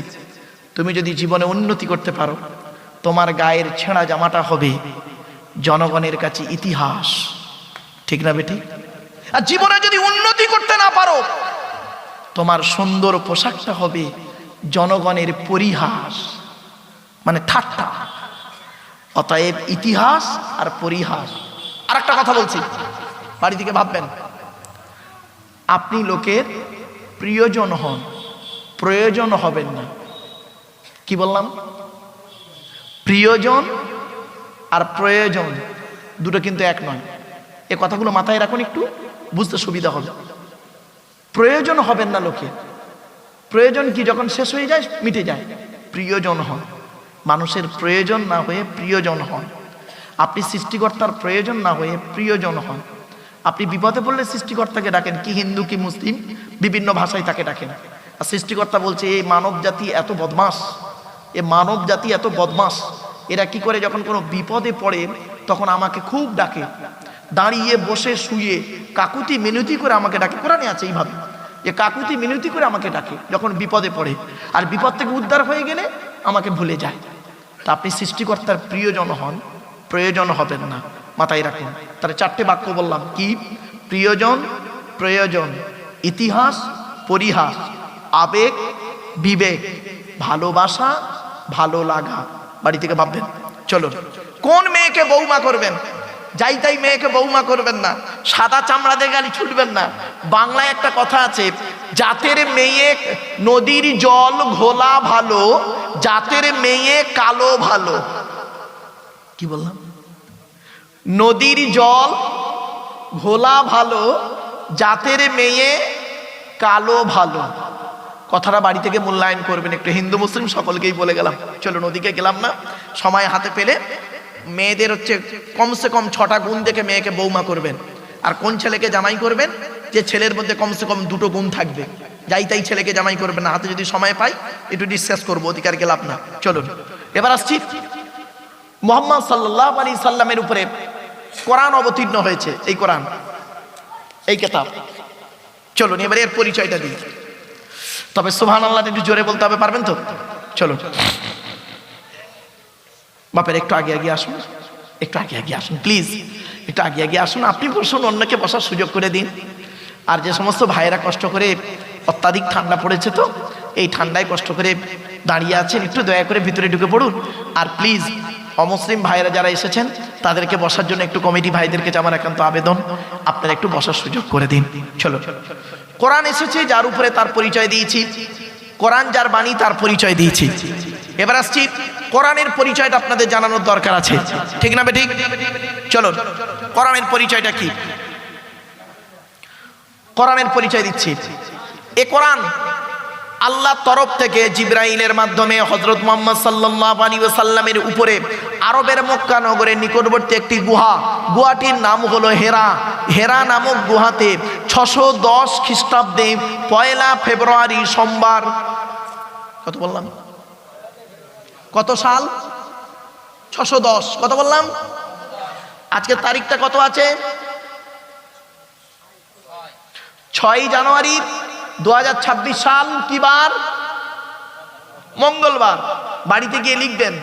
তুমি যদি জীবনে উন্নতি করতে পারো, তোমার গায়ের ছেঁড়া জামাটা হবে জনগণের কাছে ইতিহাস, ঠিক না বেটি? আর জীবনে যদি উন্নতি করতে না পারো, তোমার সুন্দর পোশাকটা হবে জনগণের পরিহাস, মানে ঠাট্টা। অতএব ইতিহাস আর পরিহাস। আর একটা কথা বলছি, বাড়ি থেকে ভাববেন, আপনি লোকের প্রিয়জন হন, প্রয়োজন হবেন না। কি বললাম? প্রিয়জন আর প্রয়োজন দুটো কিন্তু এক নয়। এ কথাগুলো মাথায় রাখুন, একটু বুঝতে সুবিধা হবে। প্রয়োজন হবেন না লোকে। প্রয়োজন কি যখন শেষ হয়ে যায় মিটে যায়। প্রিয়জন হন, মানুষের প্রয়োজন না হয়ে প্রিয়জন হন। আপনি সৃষ্টিকর্তার প্রয়োজন না হয়ে প্রিয়জন হন। আপনি বিপদে পড়লে সৃষ্টিকর্তাকে ডাকেন, কি হিন্দু কি মুসলিম বিভিন্ন ভাষায় তাকে ডাকেন। আর সৃষ্টিকর্তা বলছে এই মানব জাতি এত বদমাস, এ মানব জাতি এত বদমাস, এরা কি করে যখন কোনো বিপদে পড়ে তখন আমাকে খুব ডাকে, দাঁড়িয়ে বসে শুয়ে কাকুতি মিনতি করে আমাকে ডাকে। কোরআনে আছে এইভাবে যে কাকুতি মিনতি করে আমাকে ডাকে যখন বিপদে পড়ে, আর বিপদ থেকে উদ্ধার হয়ে গেলে আমাকে ভুলে যায়। তা আপনি সৃষ্টিকর্তার প্রিয়জন হন, প্রয়োজন হবেন না, মাথায় রাখুন। তাহলে চারটে বাক্য বললাম, কি? প্রিয়জন, প্রয়োজন, ইতিহাস, পরিহাস, আবেগ, বিবেক, ভালোবাসা, ভালো লাগা। বাড়ি থেকে ভাববেন, চলো কোন মেয়েকে বৌমা করবেন, যাই তাই মেয়েকে বৌমা করবেন না, সাদা চামড়া দিয়ে গালি ছুটবেন না। বাংলায় একটা কথা আছে, জাতের মেয়ে নদীর জল ঘোলা ভালো, জাতের মেয়ে কালো ভালো। কি বললাম? নদীর জল ঘোলা ভালো, জাতের মেয়ে কালো ভালো। কথাটা বাড়ি থেকে মূল্যায়ন করবেন একটু। হিন্দু মুসলিম সকলকেই বলে গেলাম, চলো নদীকে গেলাম না, সময় হাতে পেলে মেয়েদের হচ্ছে কমসে কম 6টা গুণ দেখে মেয়েকে বৌমা করবেন। আর কোন ছেলেকে জামাই করবেন? যে ছেলের মধ্যে কমসে কম 2টো গুণ থাকবে। যাই তাই ছেলেকে জামাই করবেন না, হাতে যদি সময় পাই একটু ডিসকাস করবো, অধিকার গেলাম না। চলুন এবার আসছি, মুহাম্মদ সাল্লাল্লাহু আলাইহি সাল্লামের উপরে কোরআন অবতীর্ণ হয়েছে। এই কোরআন, এই কিতাব। চলুন এবারে এর পরিচয়টা দিই। তবে সুবহানাল্লাহ একটু জোরে বলতে হবে, পারবেন তো? চলো বাপের একটু আগে আগে আসুন, একটু আগে আগে আসুন প্লিজ, একটু আগে আগে আসুন। আপনি বসুন, অন্যকে বসার সুযোগ করে দিন। আর যে সমস্ত ভাইয়েরা কষ্ট করে, অত্যাধিক ঠান্ডা পড়েছে তো এই ঠান্ডায় কষ্ট করে দাঁড়িয়ে আছেন, একটু দয়া করে ভিতরে ঢুকে পড়ুন। আর প্লিজ অমুসলিম ভাইয়েরা যারা এসেছেন তাদেরকে বসার জন্য একটু কমিটি ভাইদেরকে আমার একান্ত আবেদন, আপনারা একটু বসার সুযোগ করে দিন। চলো, কোরআন এসেছে যার উপরে তার পরিচয় দিয়েছি, কোরআন যার বাণী তার পরিচয় দিয়েছি। এবার আসছি, কোরআনের পরিচয়টা আপনাদের জানানোর দরকার আছে, ঠিক না বেঠিক? চলো কোরআনের পরিচয়টা কি, কোরআনের পরিচয় দিচ্ছি। এ কোরআন আল্লাহর তরফ থেকে জিবরাইলের মাধ্যমে হযরত মুহাম্মদ সাল্লাল্লাহু আলাইহি ওয়াসাল্লামের উপরে আরবের মক্কা নগরের নিকটবর্তী একটি গুহা, গুহাটির নাম হলো হেরা। হেরা নামক গুহাতে 610 খ্রিস্টাব্দে 1 ফেব্রুয়ারি সোমবার, কত বললাম? কত সাল? 610। কত বললাম? আজকের তারিখটা কত আছে? 6 জানুয়ারি 2026 সাল। কি বার? মঙ্গলবার। বাড়িতে গিয়ে লিখবেন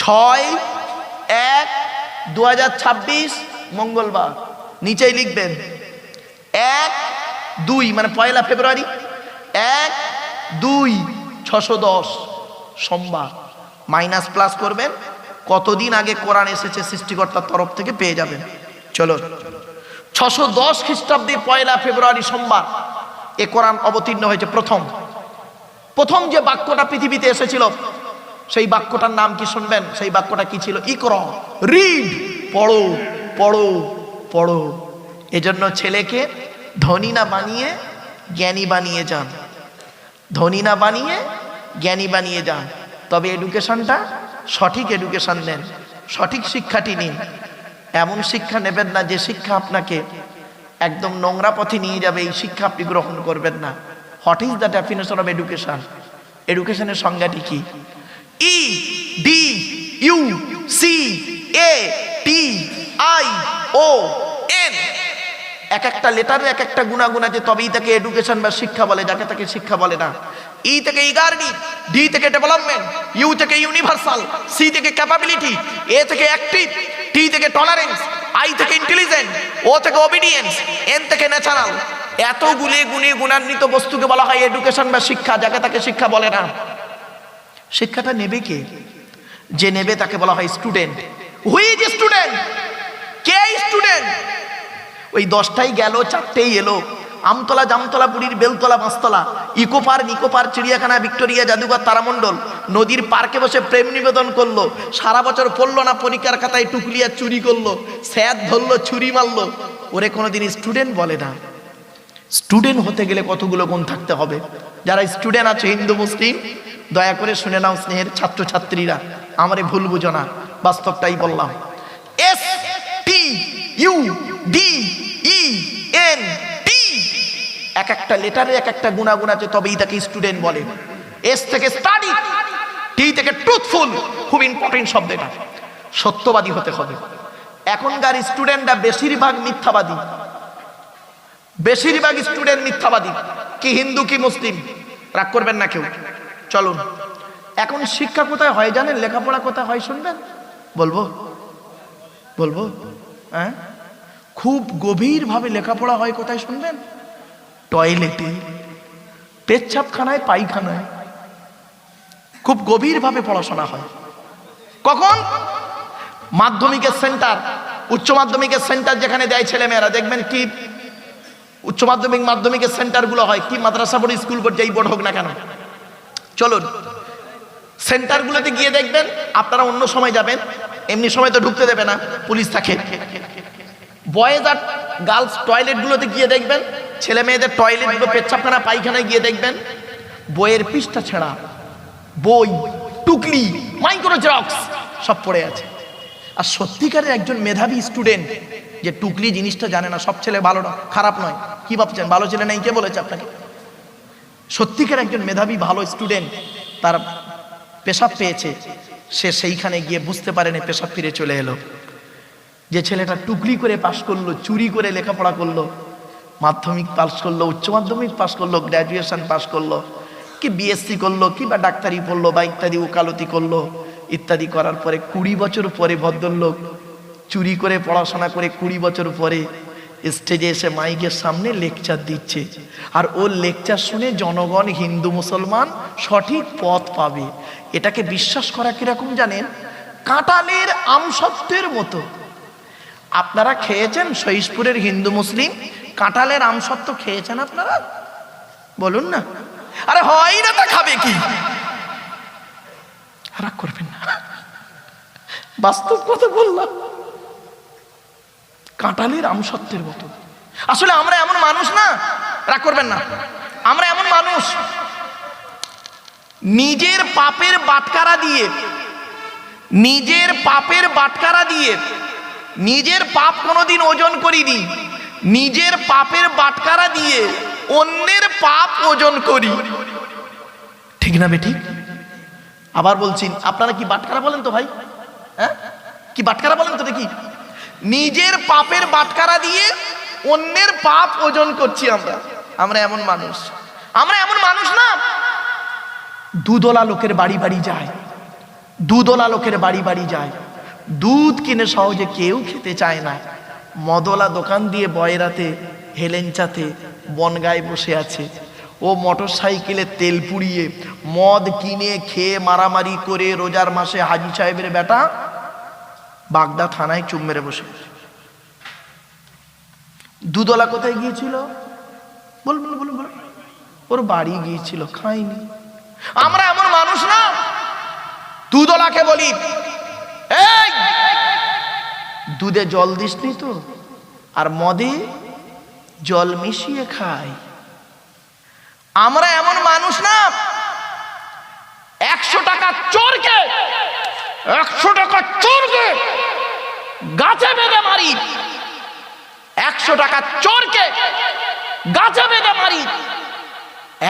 6/1/2026 মঙ্গলবার। নিচেই লিখবেন 1-2 মানে 1 ফেব্রুয়ারি, 1-2 610 সোমবার। মাইনাস প্লাস করবেন, কতদিন আগে কোরআন এসেছে সৃষ্টিকর্তার তরফ থেকে পেয়ে যাবেন। চলো 610 খ্রিস্টাব্দে 1 ফেব্রুয়ারি সোমবার এ কোরআন অবতীর্ণ হয়েছে। প্রথম যে বাক্যটা পৃথিবীতে এসেছিল সেই বাক্যটার নাম কি শুনবেন? সেই বাক্যটা কি ছিল? ইকরা, রিড, পড়ো পড়ো পড়ো। এজন্য ছেলেকে ধনী না বানিয়ে জ্ঞানী বানিয়ে যান, ধনী না বানিয়ে জ্ঞানী বানিয়ে যান। তবে এডুকেশনটা সঠিক এডুকেশন নেন, সঠিক শিক্ষাটি নিন। এমন শিক্ষা নেবেন না যে শিক্ষা আপনাকে একদম নোংরা পথে নিয়ে যাবে, এই শিক্ষা আপনি গ্রহণ করবেন না। What is the definition of education? এডুকেশনের সংজ্ঞাটি কি? EDUCATION। এক একটা লেটারের এক একটা গুণাগুণ আছে, তবেই তাকে এডুকেশন বা শিক্ষা বলে, যাকে তাকে শিক্ষা বলে না। ই থেকে ইগারডি, ডি থেকে ডেভেলপমেন্ট, ইউ থেকে ইউনিভার্সাল, সি থেকে ক্যাপাবিলিটি, এ থেকে অ্যাক্টিভ, টি থেকে টলারেন্স, আই থেকে ইন্টেলিজেন্ট, ও থেকে ওবিডিয়েন্স, এন থেকে ন্যাচারাল। এত গুণে গুণান্বিত বস্তুকে বলা হয় এডুকেশন বা শিক্ষা, যাকে তাকে শিক্ষা বলে না। শিক্ষাটা নেবে কে? যে নেবে তাকে বলা হয় student. Who is student? K student? ওই 10টাই গেল, 4টেই এলো। আমতলা, জামতলা, বুড়ির বেলতলা, পাঁচতলা, ইকো পার্ক, চিড়িয়াখানা, ভিক্টোরিয়া, জাদুঘর, তারামণ্ডল, নদীর পার্কে বসে প্রেম নিবেদন করলো, সারা বছর পড়লো না, পরীক্ষার খাতায় টুকলিয়া চুরি করলো, স্যার ধরলো, ছুরি মারলো, ওরে কোনোদিন স্টুডেন্ট বলে না। স্টুডেন্ট হতে গেলে কতগুলো গুণ থাকতে হবে। যারা স্টুডেন্ট আছে হিন্দু মুসলিম, দয়া করে শুনে নাও স্নেহের ছাত্রছাত্রীরা, আমারে ভুল বুঝো না, বাস্তবটাই বললাম। STUDENT, এক একটা লেটারে এক একটা গুণাগুণ আছে, তবেই তাকে স্টুডেন্ট বলে। এস থেকে স্টাডি, টি থেকে ট্রুথফুল, খুব ইম্পর্টেন্ট শব্দ এটা। সত্যবাদী হতে হবে। এখনকার স্টুডেন্টরা বেশিরভাগ মিথ্যাবাদী, বেশিরভাগ স্টুডেন্ট মিথ্যাবাদী। কি হিন্দু কি মুসলিম, রাগ করবেন না কেউ, চলুন। এখন শিক্ষা কোথায় হয় জানেন? লেখাপড়া কোথায় হয় শুনবেন? বলবো বলবো হ্যাঁ, খুব গভীরভাবে লেখাপড়া হয় কোথায় শুনবেন? টয়লেটে, পেচ্ছাপখানায়, পায়খানায়, খুব গভীরভাবে পড়াশোনা হয়। কখন? মাধ্যমিকের সেন্টার, উচ্চ মাধ্যমিকের সেন্টার যেখানে দেয় ছেলেমেয়েরা, দেখবেন কি উচ্চ মাধ্যমিক মাধ্যমিকের সেন্টারগুলো হয়, কি মাদ্রাসা বোর্ড, স্কুল বোর্ড, যেই বোর্ড হোক না কেন, চলুন সেন্টারগুলোতে গিয়ে দেখবেন। আপনারা অন্য সময় যাবেন, এমনি সময় তো ঢুকতে দেবে না, পুলিশ থাকে। বয়েজ আর গার্লস টয়লেটগুলোতে গিয়ে দেখবেন, ছেলে মেয়েদের টয়লেটগুলো, পেচ্ছাপখানা, পায়খানায় গিয়ে দেখবেন বইয়ের পৃষ্ঠা ছেঁড়া, বই, টুকলি, মাইক্রো জেরক্স সব পড়ে আছে। আর সত্যিকারের একজন মেধাবী স্টুডেন্ট যে টুকলি জিনিসটা জানে না, সব ছেলে ভালো না, খারাপ নয়, কি ভাবছেন ভালো ছেলে নেই? কে বলেছে আপনাকে? সত্যিকার একজন মেধাবী ভালো স্টুডেন্ট, তার পেশাব পেয়েছে, সে সেইখানে গিয়ে বুঝতে পারেনি, পেশাব ফিরে চলে এলো। যে ছেলেটা টুকলি করে পাশ করলো, চুরি করে লেখাপড়া করলো, মাধ্যমিক পাস করলো, উচ্চ মাধ্যমিক পাস করলো, গ্র্যাজুয়েশন পাস করলো, কি বিএসসি করলো, কি বা ডাক্তারি পড়লো, বা ইত্যাদি ওকালতি করলো, ইত্যাদি করার পরে 20 বছর পরে ভদ্রলোক চুরি করে পড়াশোনা করে 20 বছর পরে স্টেজে এসে মাইকের সামনে লেকচার দিচ্ছে। আর ওর লেকচার শুনে জনগণ, হিন্দু মুসলমান সঠিক পথ পাবে। এটাকে বিশ্বাস করা কিরকম জানেন? কাঁঠালের আমসত্ত্বের মতো। আপনারা খেয়েছেন সহিশপুরের হিন্দু মুসলিম কাঁঠালের আমসত্ত্ব খেয়েছেন আপনারা? বলুন না। আরে হয় না, তা খাবে কি? রাগ করবেন না, বাস্তব কথা বললাম। কাঁঠালের আমসত্ত্বের মতো। আসলে আমরা এমন মানুষ না, রাগ করবেন না, আমরা এমন মানুষ নিজের পাপের বাটখারা দিয়ে, নিজের পাপের বাটখারা দিয়ে, নিজের পাপ কোনোদিন ওজন করিনি, নিজের পাপের বাটখারা দিয়ে অন্যের পাপ ওজন করি। ঠিক না বেঠিক? আবার বলছি, আপনারা কি বাটখারা বলেন তো ভাই? হ্যাঁ, কি বাটখারা বলেন তো দেখি? নিজের পাপের বাটখারা দিয়ে অন্যের পাপ ওজন করছি আমরা। আমরা এমন মানুষ, আমরা এমন মানুষ না। দুধওয়ালা লোকের বাড়ি বাড়ি যায়, দুধওয়ালা লোকের বাড়ি বাড়ি যায়, দুধ কিনে সহজে কেউ খেতে চায় না। মদওয়ালা দোকান দিয়ে বয়রাতে, হেলেঞ্চাতে, বনগায় বসে আছে। ও মোটর সাইকেলে তেল পুড়িয়ে মদ কিনে খেয়ে মারামারি করে রোজার মাসে হাজি সাহেবের বেটা বাগদা থানায় চুপ মেরে বসে। দুধওয়ালা কোথায় গিয়েছিল? বল বল বল বল। ওর বাড়ি গিয়েছিল, খাইনি। আমরা এমন মানুষ না। দুধওয়ালাকে বলি, এই দুধে জল দিসনি তো? আর মদে জল মিশিয়ে খাই। আমরা এমন মানুষ না। 100 টাকা চোরকে, 100 টাকা চোরকে গাছে বেঁধে মারি, 100 টাকা চোরকে গাছে বেঁধে মারি,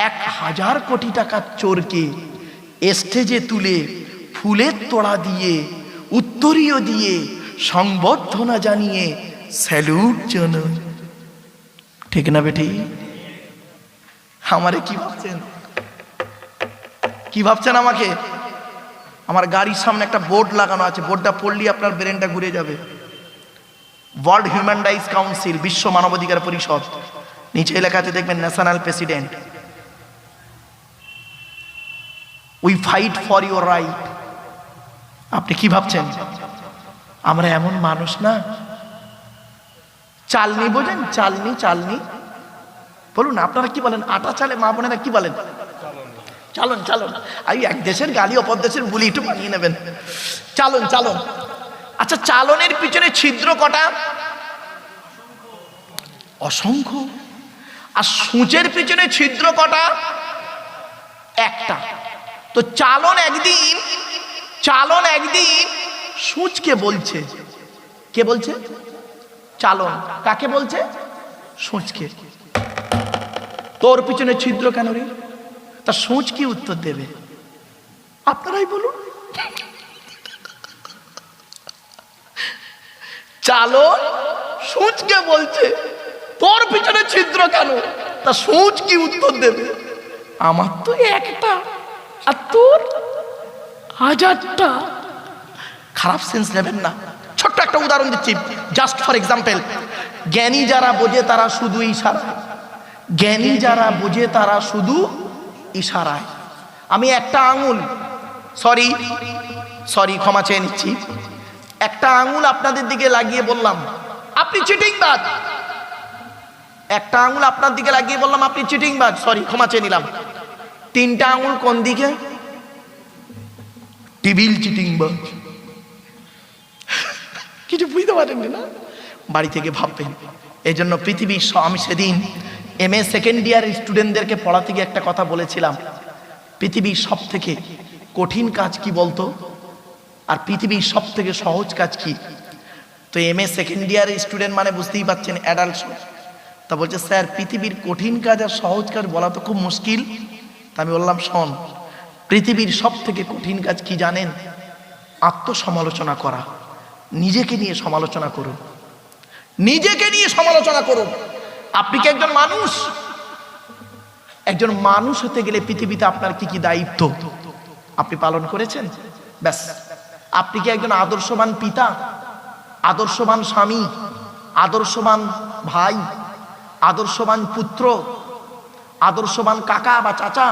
1000 কোটি টাকার চোরকে স্টেজে তুলে ফুলের তোড়া দিয়ে, উত্তরীয় দিয়ে, সংবর্ধনা জানিয়ে স্যালুট জানাই। ঠিক না বেটি? আমারে কি ভাবছেন? কি ভাবছেন আমাকে? আমার গাড়ির সামনে একটা বোর্ড লাগানো আছে, বোর্ডটা পড়লে আপনার ব্রেনটা ঘুরে যাবে। ওয়ার্ল্ড হিউম্যান রাইটস কাউন্সিল, বিশ্ব মানবাধিকার পরিষদ, নিচে লেখাতে দেখবেন national president, we fight for your right. আপনি কি ভাবছেন? আমরা এমন মানুষ না। চালনি বোঝেন? চালনি, চালনি বলুন, আপনারা কি বলেন? আটা চালে মা বোনেরা কি বলেন? চালন চালন, এই এক দেশের গালি অপর দেশের বুলি একটু বানিয়ে নেবেন। চালন চালন। আচ্ছা, চালনের পিছনে ছিদ্র কটা? অসংখ্য। আর সূচের পিছনে ছিদ্র কটা? একটা। তো চালন একদিন সূচকে বলছে। কে বলছে? চালন। কাকে বলছে? সূচকে। তোর পিছনে ছিদ্র কেন রে? তা সূচ কি উত্তর দেবে? আপনারাই বলুন। চালন সূচকে বলছে তোর পিছনে ছিদ্র কেন? তা সূচ কি উত্তর দেবে? আমার তো একটা আর তোর হাজারটা। খারাপ সেন্স নেবেন না। ছোট্ট একটা উদাহরণ দিচ্ছি, জাস্ট ফর এক্সাম্পল। জ্ঞানী যারা বোঝে তারা শুধু ইশারায়, জ্ঞানী যারা বোঝে তারা শুধু ইশারায়। আমি একটা আঙুল, সরি ক্ষমা চেয়ে নিচ্ছি, একটা আঙুল আপনাদের দিকে লাগিয়ে বললাম আপনি চিটিংবাজ। একটা আঙুল আপনার দিকে লাগিয়ে বললাম আপনি চিটিংবাজ, সরি ক্ষমা চেয়ে নিলাম। তিনটা আঙুল কোন দিকে? টিবিল চিটিংবাজ। কিছু বুঝতে পারেন না, বাড়ি থেকে ভাববেন। এই জন্য পৃথিবীর, আমি সেদিন MA সেকেন্ড ইয়ার স্টুডেন্টদেরকে পড়াতে গিয়ে একটা কথা বলেছিলাম, পৃথিবীর সব থেকে কঠিন কাজ কি বলতো, আর পৃথিবীর সব থেকে সহজ কাজ কি? তো MA সেকেন্ড ইয়ার স্টুডেন্ট মানে বুঝতেই পারছেন, অ্যাডাল্ট। তা বলছে স্যার পৃথিবীর কঠিন কাজ আর সহজ কাজ বলা তো খুব মুশকিল। তা আমি বললাম শোন, পৃথিবীর সব থেকে কঠিন কাজ কি জানেন? আত্মসমালোচনা করা। নিজেকে নিয়ে সমালোচনা করুন, নিজেকে নিয়ে সমালোচনা করুন। আপনি কি একজন মানুষ? একজন মানুষ হতে গেলে পৃথিবীতে আপনার কি কি দায়িত্ব আপনি পালন করেছেন? ব্যাস। আপনি কি একজন আদর্শবান পিতা, আদর্শবান স্বামী, আদর্শবান ভাই, আদর্শবান পুত্র, আদর্শবান কাকা বা চাচা,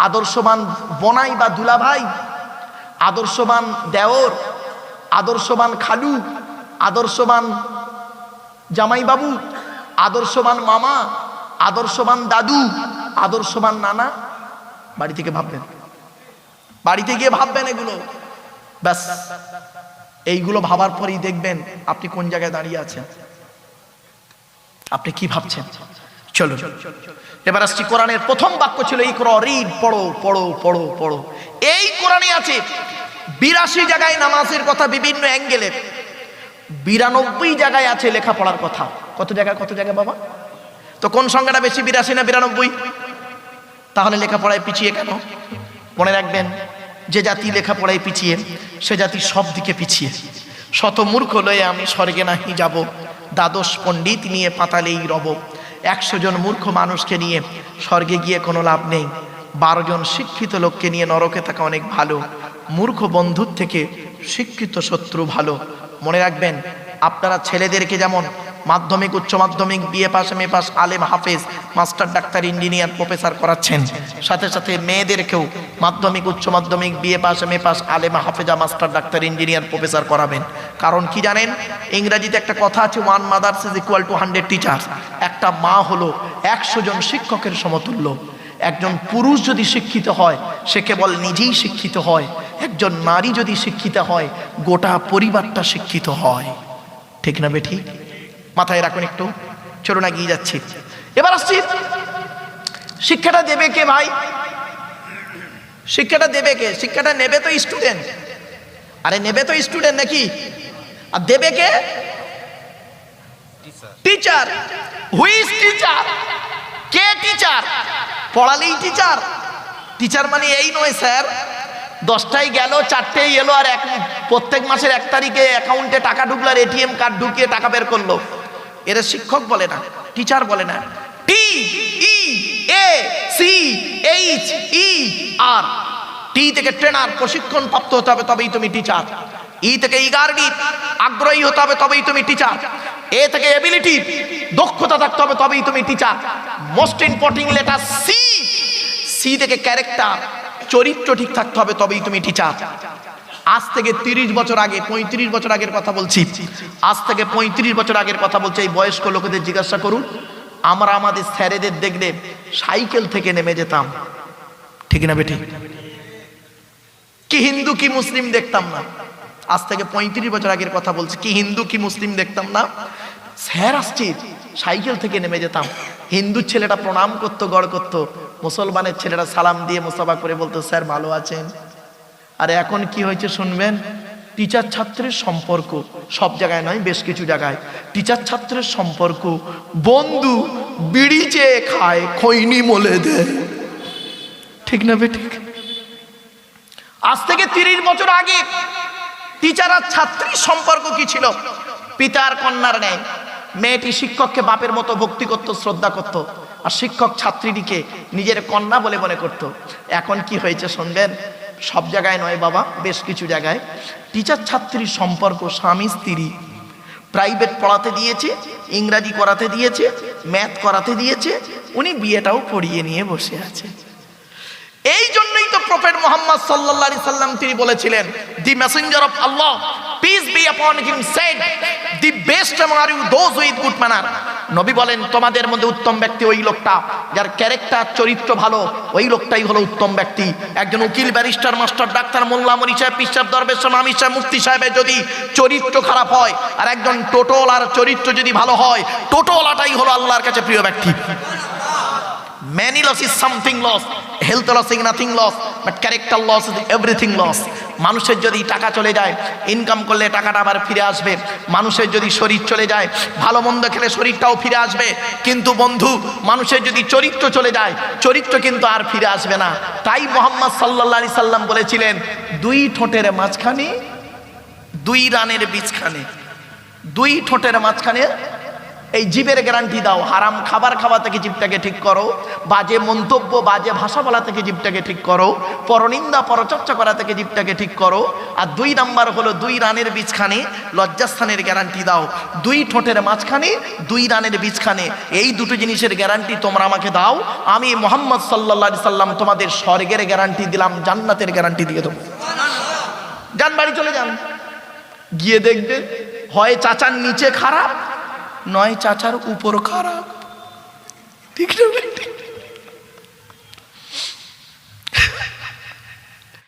আদর্শবান বনাই বা দুলাভাই, আদর্শবান দেওর, আদর্শবান খালু, আদর্শবান জামাইবাবু, আদর্শবান মামা, আদর্শবান দাদু, আদর্শবান নানা? বাড়ি থেকে ভাববেন, বাড়িতে গিয়ে ভাববেন এগুলো। ব্যাস, এইগুলো ভাবার পরেই দেখবেন আপনি কোন জায়গায় দাঁড়িয়ে আছেন, আপনি কি ভাবছেন। চলো এবার আসছি, কোরআনের প্রথম বাক্য ছিল ইকরা, রিড, পড়ো পড়ো পড়ো পড়ো। এই কোরআনে আছে 82 জায়গায় নামাজের কথা বিভিন্ন অ্যাঙ্গেলে, 92 জায়গায় আছে লেখাপড়ার কথা। কত জায়গায় বাবা? তো কোন সংখ্যাটা বেশি, 82 না 92? তাহলে লেখাপড়ায় পিছিয়ে কেন? মনে রাখবেন, যে জাতি লেখাপড়ায় পিছিয়ে সে জাতি সব দিকে পিছিয়ে। শত মূর্খ লয়ে আমি স্বর্গে নাহি যাব, দ্বাদশ পণ্ডিত নিয়ে পাতালেই রব। 100 জন মূর্খ মানুষকে নিয়ে স্বর্গে গিয়ে কোনো লাভ নেই, 12 জন শিক্ষিত লোককে নিয়ে নরকে থাকা অনেক ভালো। মূর্খ বন্ধুর থেকে শিক্ষিত শত্রু ভালো। মনে রাখবেন, আপনারা ছেলেদেরকে যেমন মাধ্যমিক, উচ্চ মাধ্যমিক, বিএ পাস, এমএ পাস, আলেম, হাফেজ, মাস্টার, ডাক্তার, ইঞ্জিনিয়ার, প্রফেসর করাচ্ছেন, সাথে সাথে মেয়েদেরকেও মাধ্যমিক, উচ্চ মাধ্যমিক, বিএ পাস, এমএ পাস, আলেম, হাফেজা, মাস্টার, ডাক্তার, ইঞ্জিনিয়ার, প্রফেসর করাবেন। কারণ কি জানেন? ইংরেজিতে একটা কথা আছে, 1 mother's is equal to 100 teachers. একটা মা হলো 100 জন শিক্ষকের সমতুল্য। একজন পুরুষ যদি শিক্ষিত হয় সে কেবল নিজেই শিক্ষিত হয়, একজন নারী যদি শিক্ষিত হয় গোটা পরিবারটা শিক্ষিত হয়। ঠিক না বেঠি? মাথায় রাখুন একটু। চলুন এগিয়ে যাচ্ছি। এবার আসছি, শিক্ষাটা দেবে কে ভাই? শিক্ষাটা দেবে কে? শিক্ষাটা নেবে তো স্টুডেন্ট। আরে নেবে তো স্টুডেন্ট নাকি? আর দেবে কে? টিচার। Who's teacher? কে টিচার? পড়ালেই টিচার? টিচার মানে এই নয় স্যার 10টায় গেল 4টেই এলো আর প্রত্যেক মাসের 1 তারিখে অ্যাকাউন্টে টাকা ঢুকলো আর এটিএম কার্ড ঢুকিয়ে টাকা বের করলো। এরা শিক্ষক বলে না, টিচার বলে না। TEACHER। টি থেকে ট্রেনার, প্রশিক্ষণ প্রাপ্ত হতে হবে তবেই তুমি টিচার। ই থেকে ইগারডি, আগ্রহী হতে হবে তবেই তুমি টিচার। এ থেকে এবিলিটি, দক্ষতা থাকতে হবে তবেই তুমি teacher. Most important letter C. C থেকে ক্যারেক্টার, চরিত্র ঠিক থাকতে হবে তবেই তুমি টিচার। আজ থেকে 30 বছর আগে, 35 বছর আগের কথা বলছি, আজ থেকে 35 বছর আগের কথা বলছি। এই বয়স্ক লোকেদের জিজ্ঞাসা করুন, আমরা আমাদের স্যারেদের দেখলে সাইকেল থেকে নেমে যেতাম, ঠিক না বেটি? কি হিন্দু কি মুসলিম দেখতাম না, আজ থেকে 35 বছর আগের কথা বলছি, কি হিন্দু কি মুসলিম দেখতাম না। স্যার আসছে, সাইকেল থেকে নেমে যেতাম, হিন্দুর ছেলেটা প্রণাম করতো, গড় করতো, মুসলমানের ছেলেটা সালাম দিয়ে মুসাফা করে বলতো স্যার ভালো আছেন। আর এখন কি হয়েছে শুনবেন, টিচার ছাত্রের সম্পর্ক, সব জায়গায় নয় বেশ কিছু জায়গায় টিচার ছাত্রের সম্পর্ক, বন্ধু বিড়ি চেয়ে খায় খৈনি মলে দেয়। ঠিক না বেঠিক? আজ থেকে 30 বছর আগে টিচার আর ছাত্রীর সম্পর্ক কি ছিল? পিতার কন্যার ন্যায়। মেয়েটি শিক্ষককে বাপের মতো ভক্তি করত, শ্রদ্ধা করত, আর শিক্ষক ছাত্রীটিকে নিজের কন্যা বলে মনে করত। এখন কি হয়েছে শুনবেন, সব জায়গায় নয় বাবা, বেশ কিছু জায়গায় টিচার ছাত্রীর সম্পর্ক স্বামী স্ত্রী, প্রাইভেট পড়াতে দিয়েছে, ইংরাজি করাতে দিয়েছে, ম্যাথ করাতে দিয়েছে, উনি বিয়েটাও পড়িয়ে নিয়ে বসে আছে। এই জন্যই তো প্রফেট মুহাম্মদ সাল্লাল্লাহু আলাইহি সাল্লাম তিনি বলেছিলেন, the messenger of Allah peace be upon him said, the best among you those with good manner. নবী বলেন তোমাদের মধ্যে উত্তম ব্যক্তি ওই লোকটা যার ক্যারেক্টার চরিত্র ভালো, ওই লোকটাই হলো উত্তম ব্যক্তি। একজন উকিল, ব্যারিস্টার, মাস্টার, ডাক্তার, মোল্লা, মনি সাহেব, পীর সাহেব, দরবেশ সাহেব, আমির সাহেব, মুফতি সাহেবের যদি চরিত্র খারাপ হয়, আর একজন টোটোওয়ালার চরিত্র যদি ভালো হয়, টোটোওয়ালাটাই হলো আল্লাহর কাছে প্রিয় ব্যক্তি। Many loss is something loss, health loss is nothing loss, but character loss is everything loss. মানুষের যদি টাকা চলে যায়, ইনকাম করলে টাকাটা আবার ফিরে আসবে। মানুষের যদি শরীর চলে যায়, ভালো মন্দ খেলে শরীরটাও ফিরে আসবে। কিন্তু বন্ধু, মানুষের যদি চরিত্র চলে যায়, চরিত্র কিন্তু আর ফিরে আসবে না। তাই মুহাম্মদ সাল্লাল্লাহু আলাইহি সাল্লাম বলেছিলেন, দুই ঠোঁটের মাঝখানে, দুই রানের বীজখানে, দুই ঠোঁটের মাঝখানে এই জিভের গ্যারান্টি দাও। হারাম খাবার খাওয়া থেকে জিভটাকে ঠিক করো, বাজে মন্তব্য বাজে ভাষা বলা থেকে জিভটাকে ঠিক করো, পরনিন্দা পরচর্চা করা থেকে জিভটাকে ঠিক করো। আর 2 নাম্বার হলো 2 রানের বীজখানে লজ্জাস্থানের গ্যারান্টি দাও। 2 ঠোঁটের মাঝখানে 2 রানের বীজখানে, এই দুটো জিনিসের গ্যারান্টি তোমরা আমাকে দাও, আমি মুহাম্মদ সাল্লাল্লাহু আলাইহি সাল্লাম তোমাদের স্বর্গের গ্যারান্টি দিলাম, জান্নাতের গ্যারান্টি দিয়ে দেবো। যান বাড়ি চলে যান, গিয়ে দেখবেন হয় চাচার নিচে খারাপ, নয় চাচার উপর খারাপ। ঠিক না?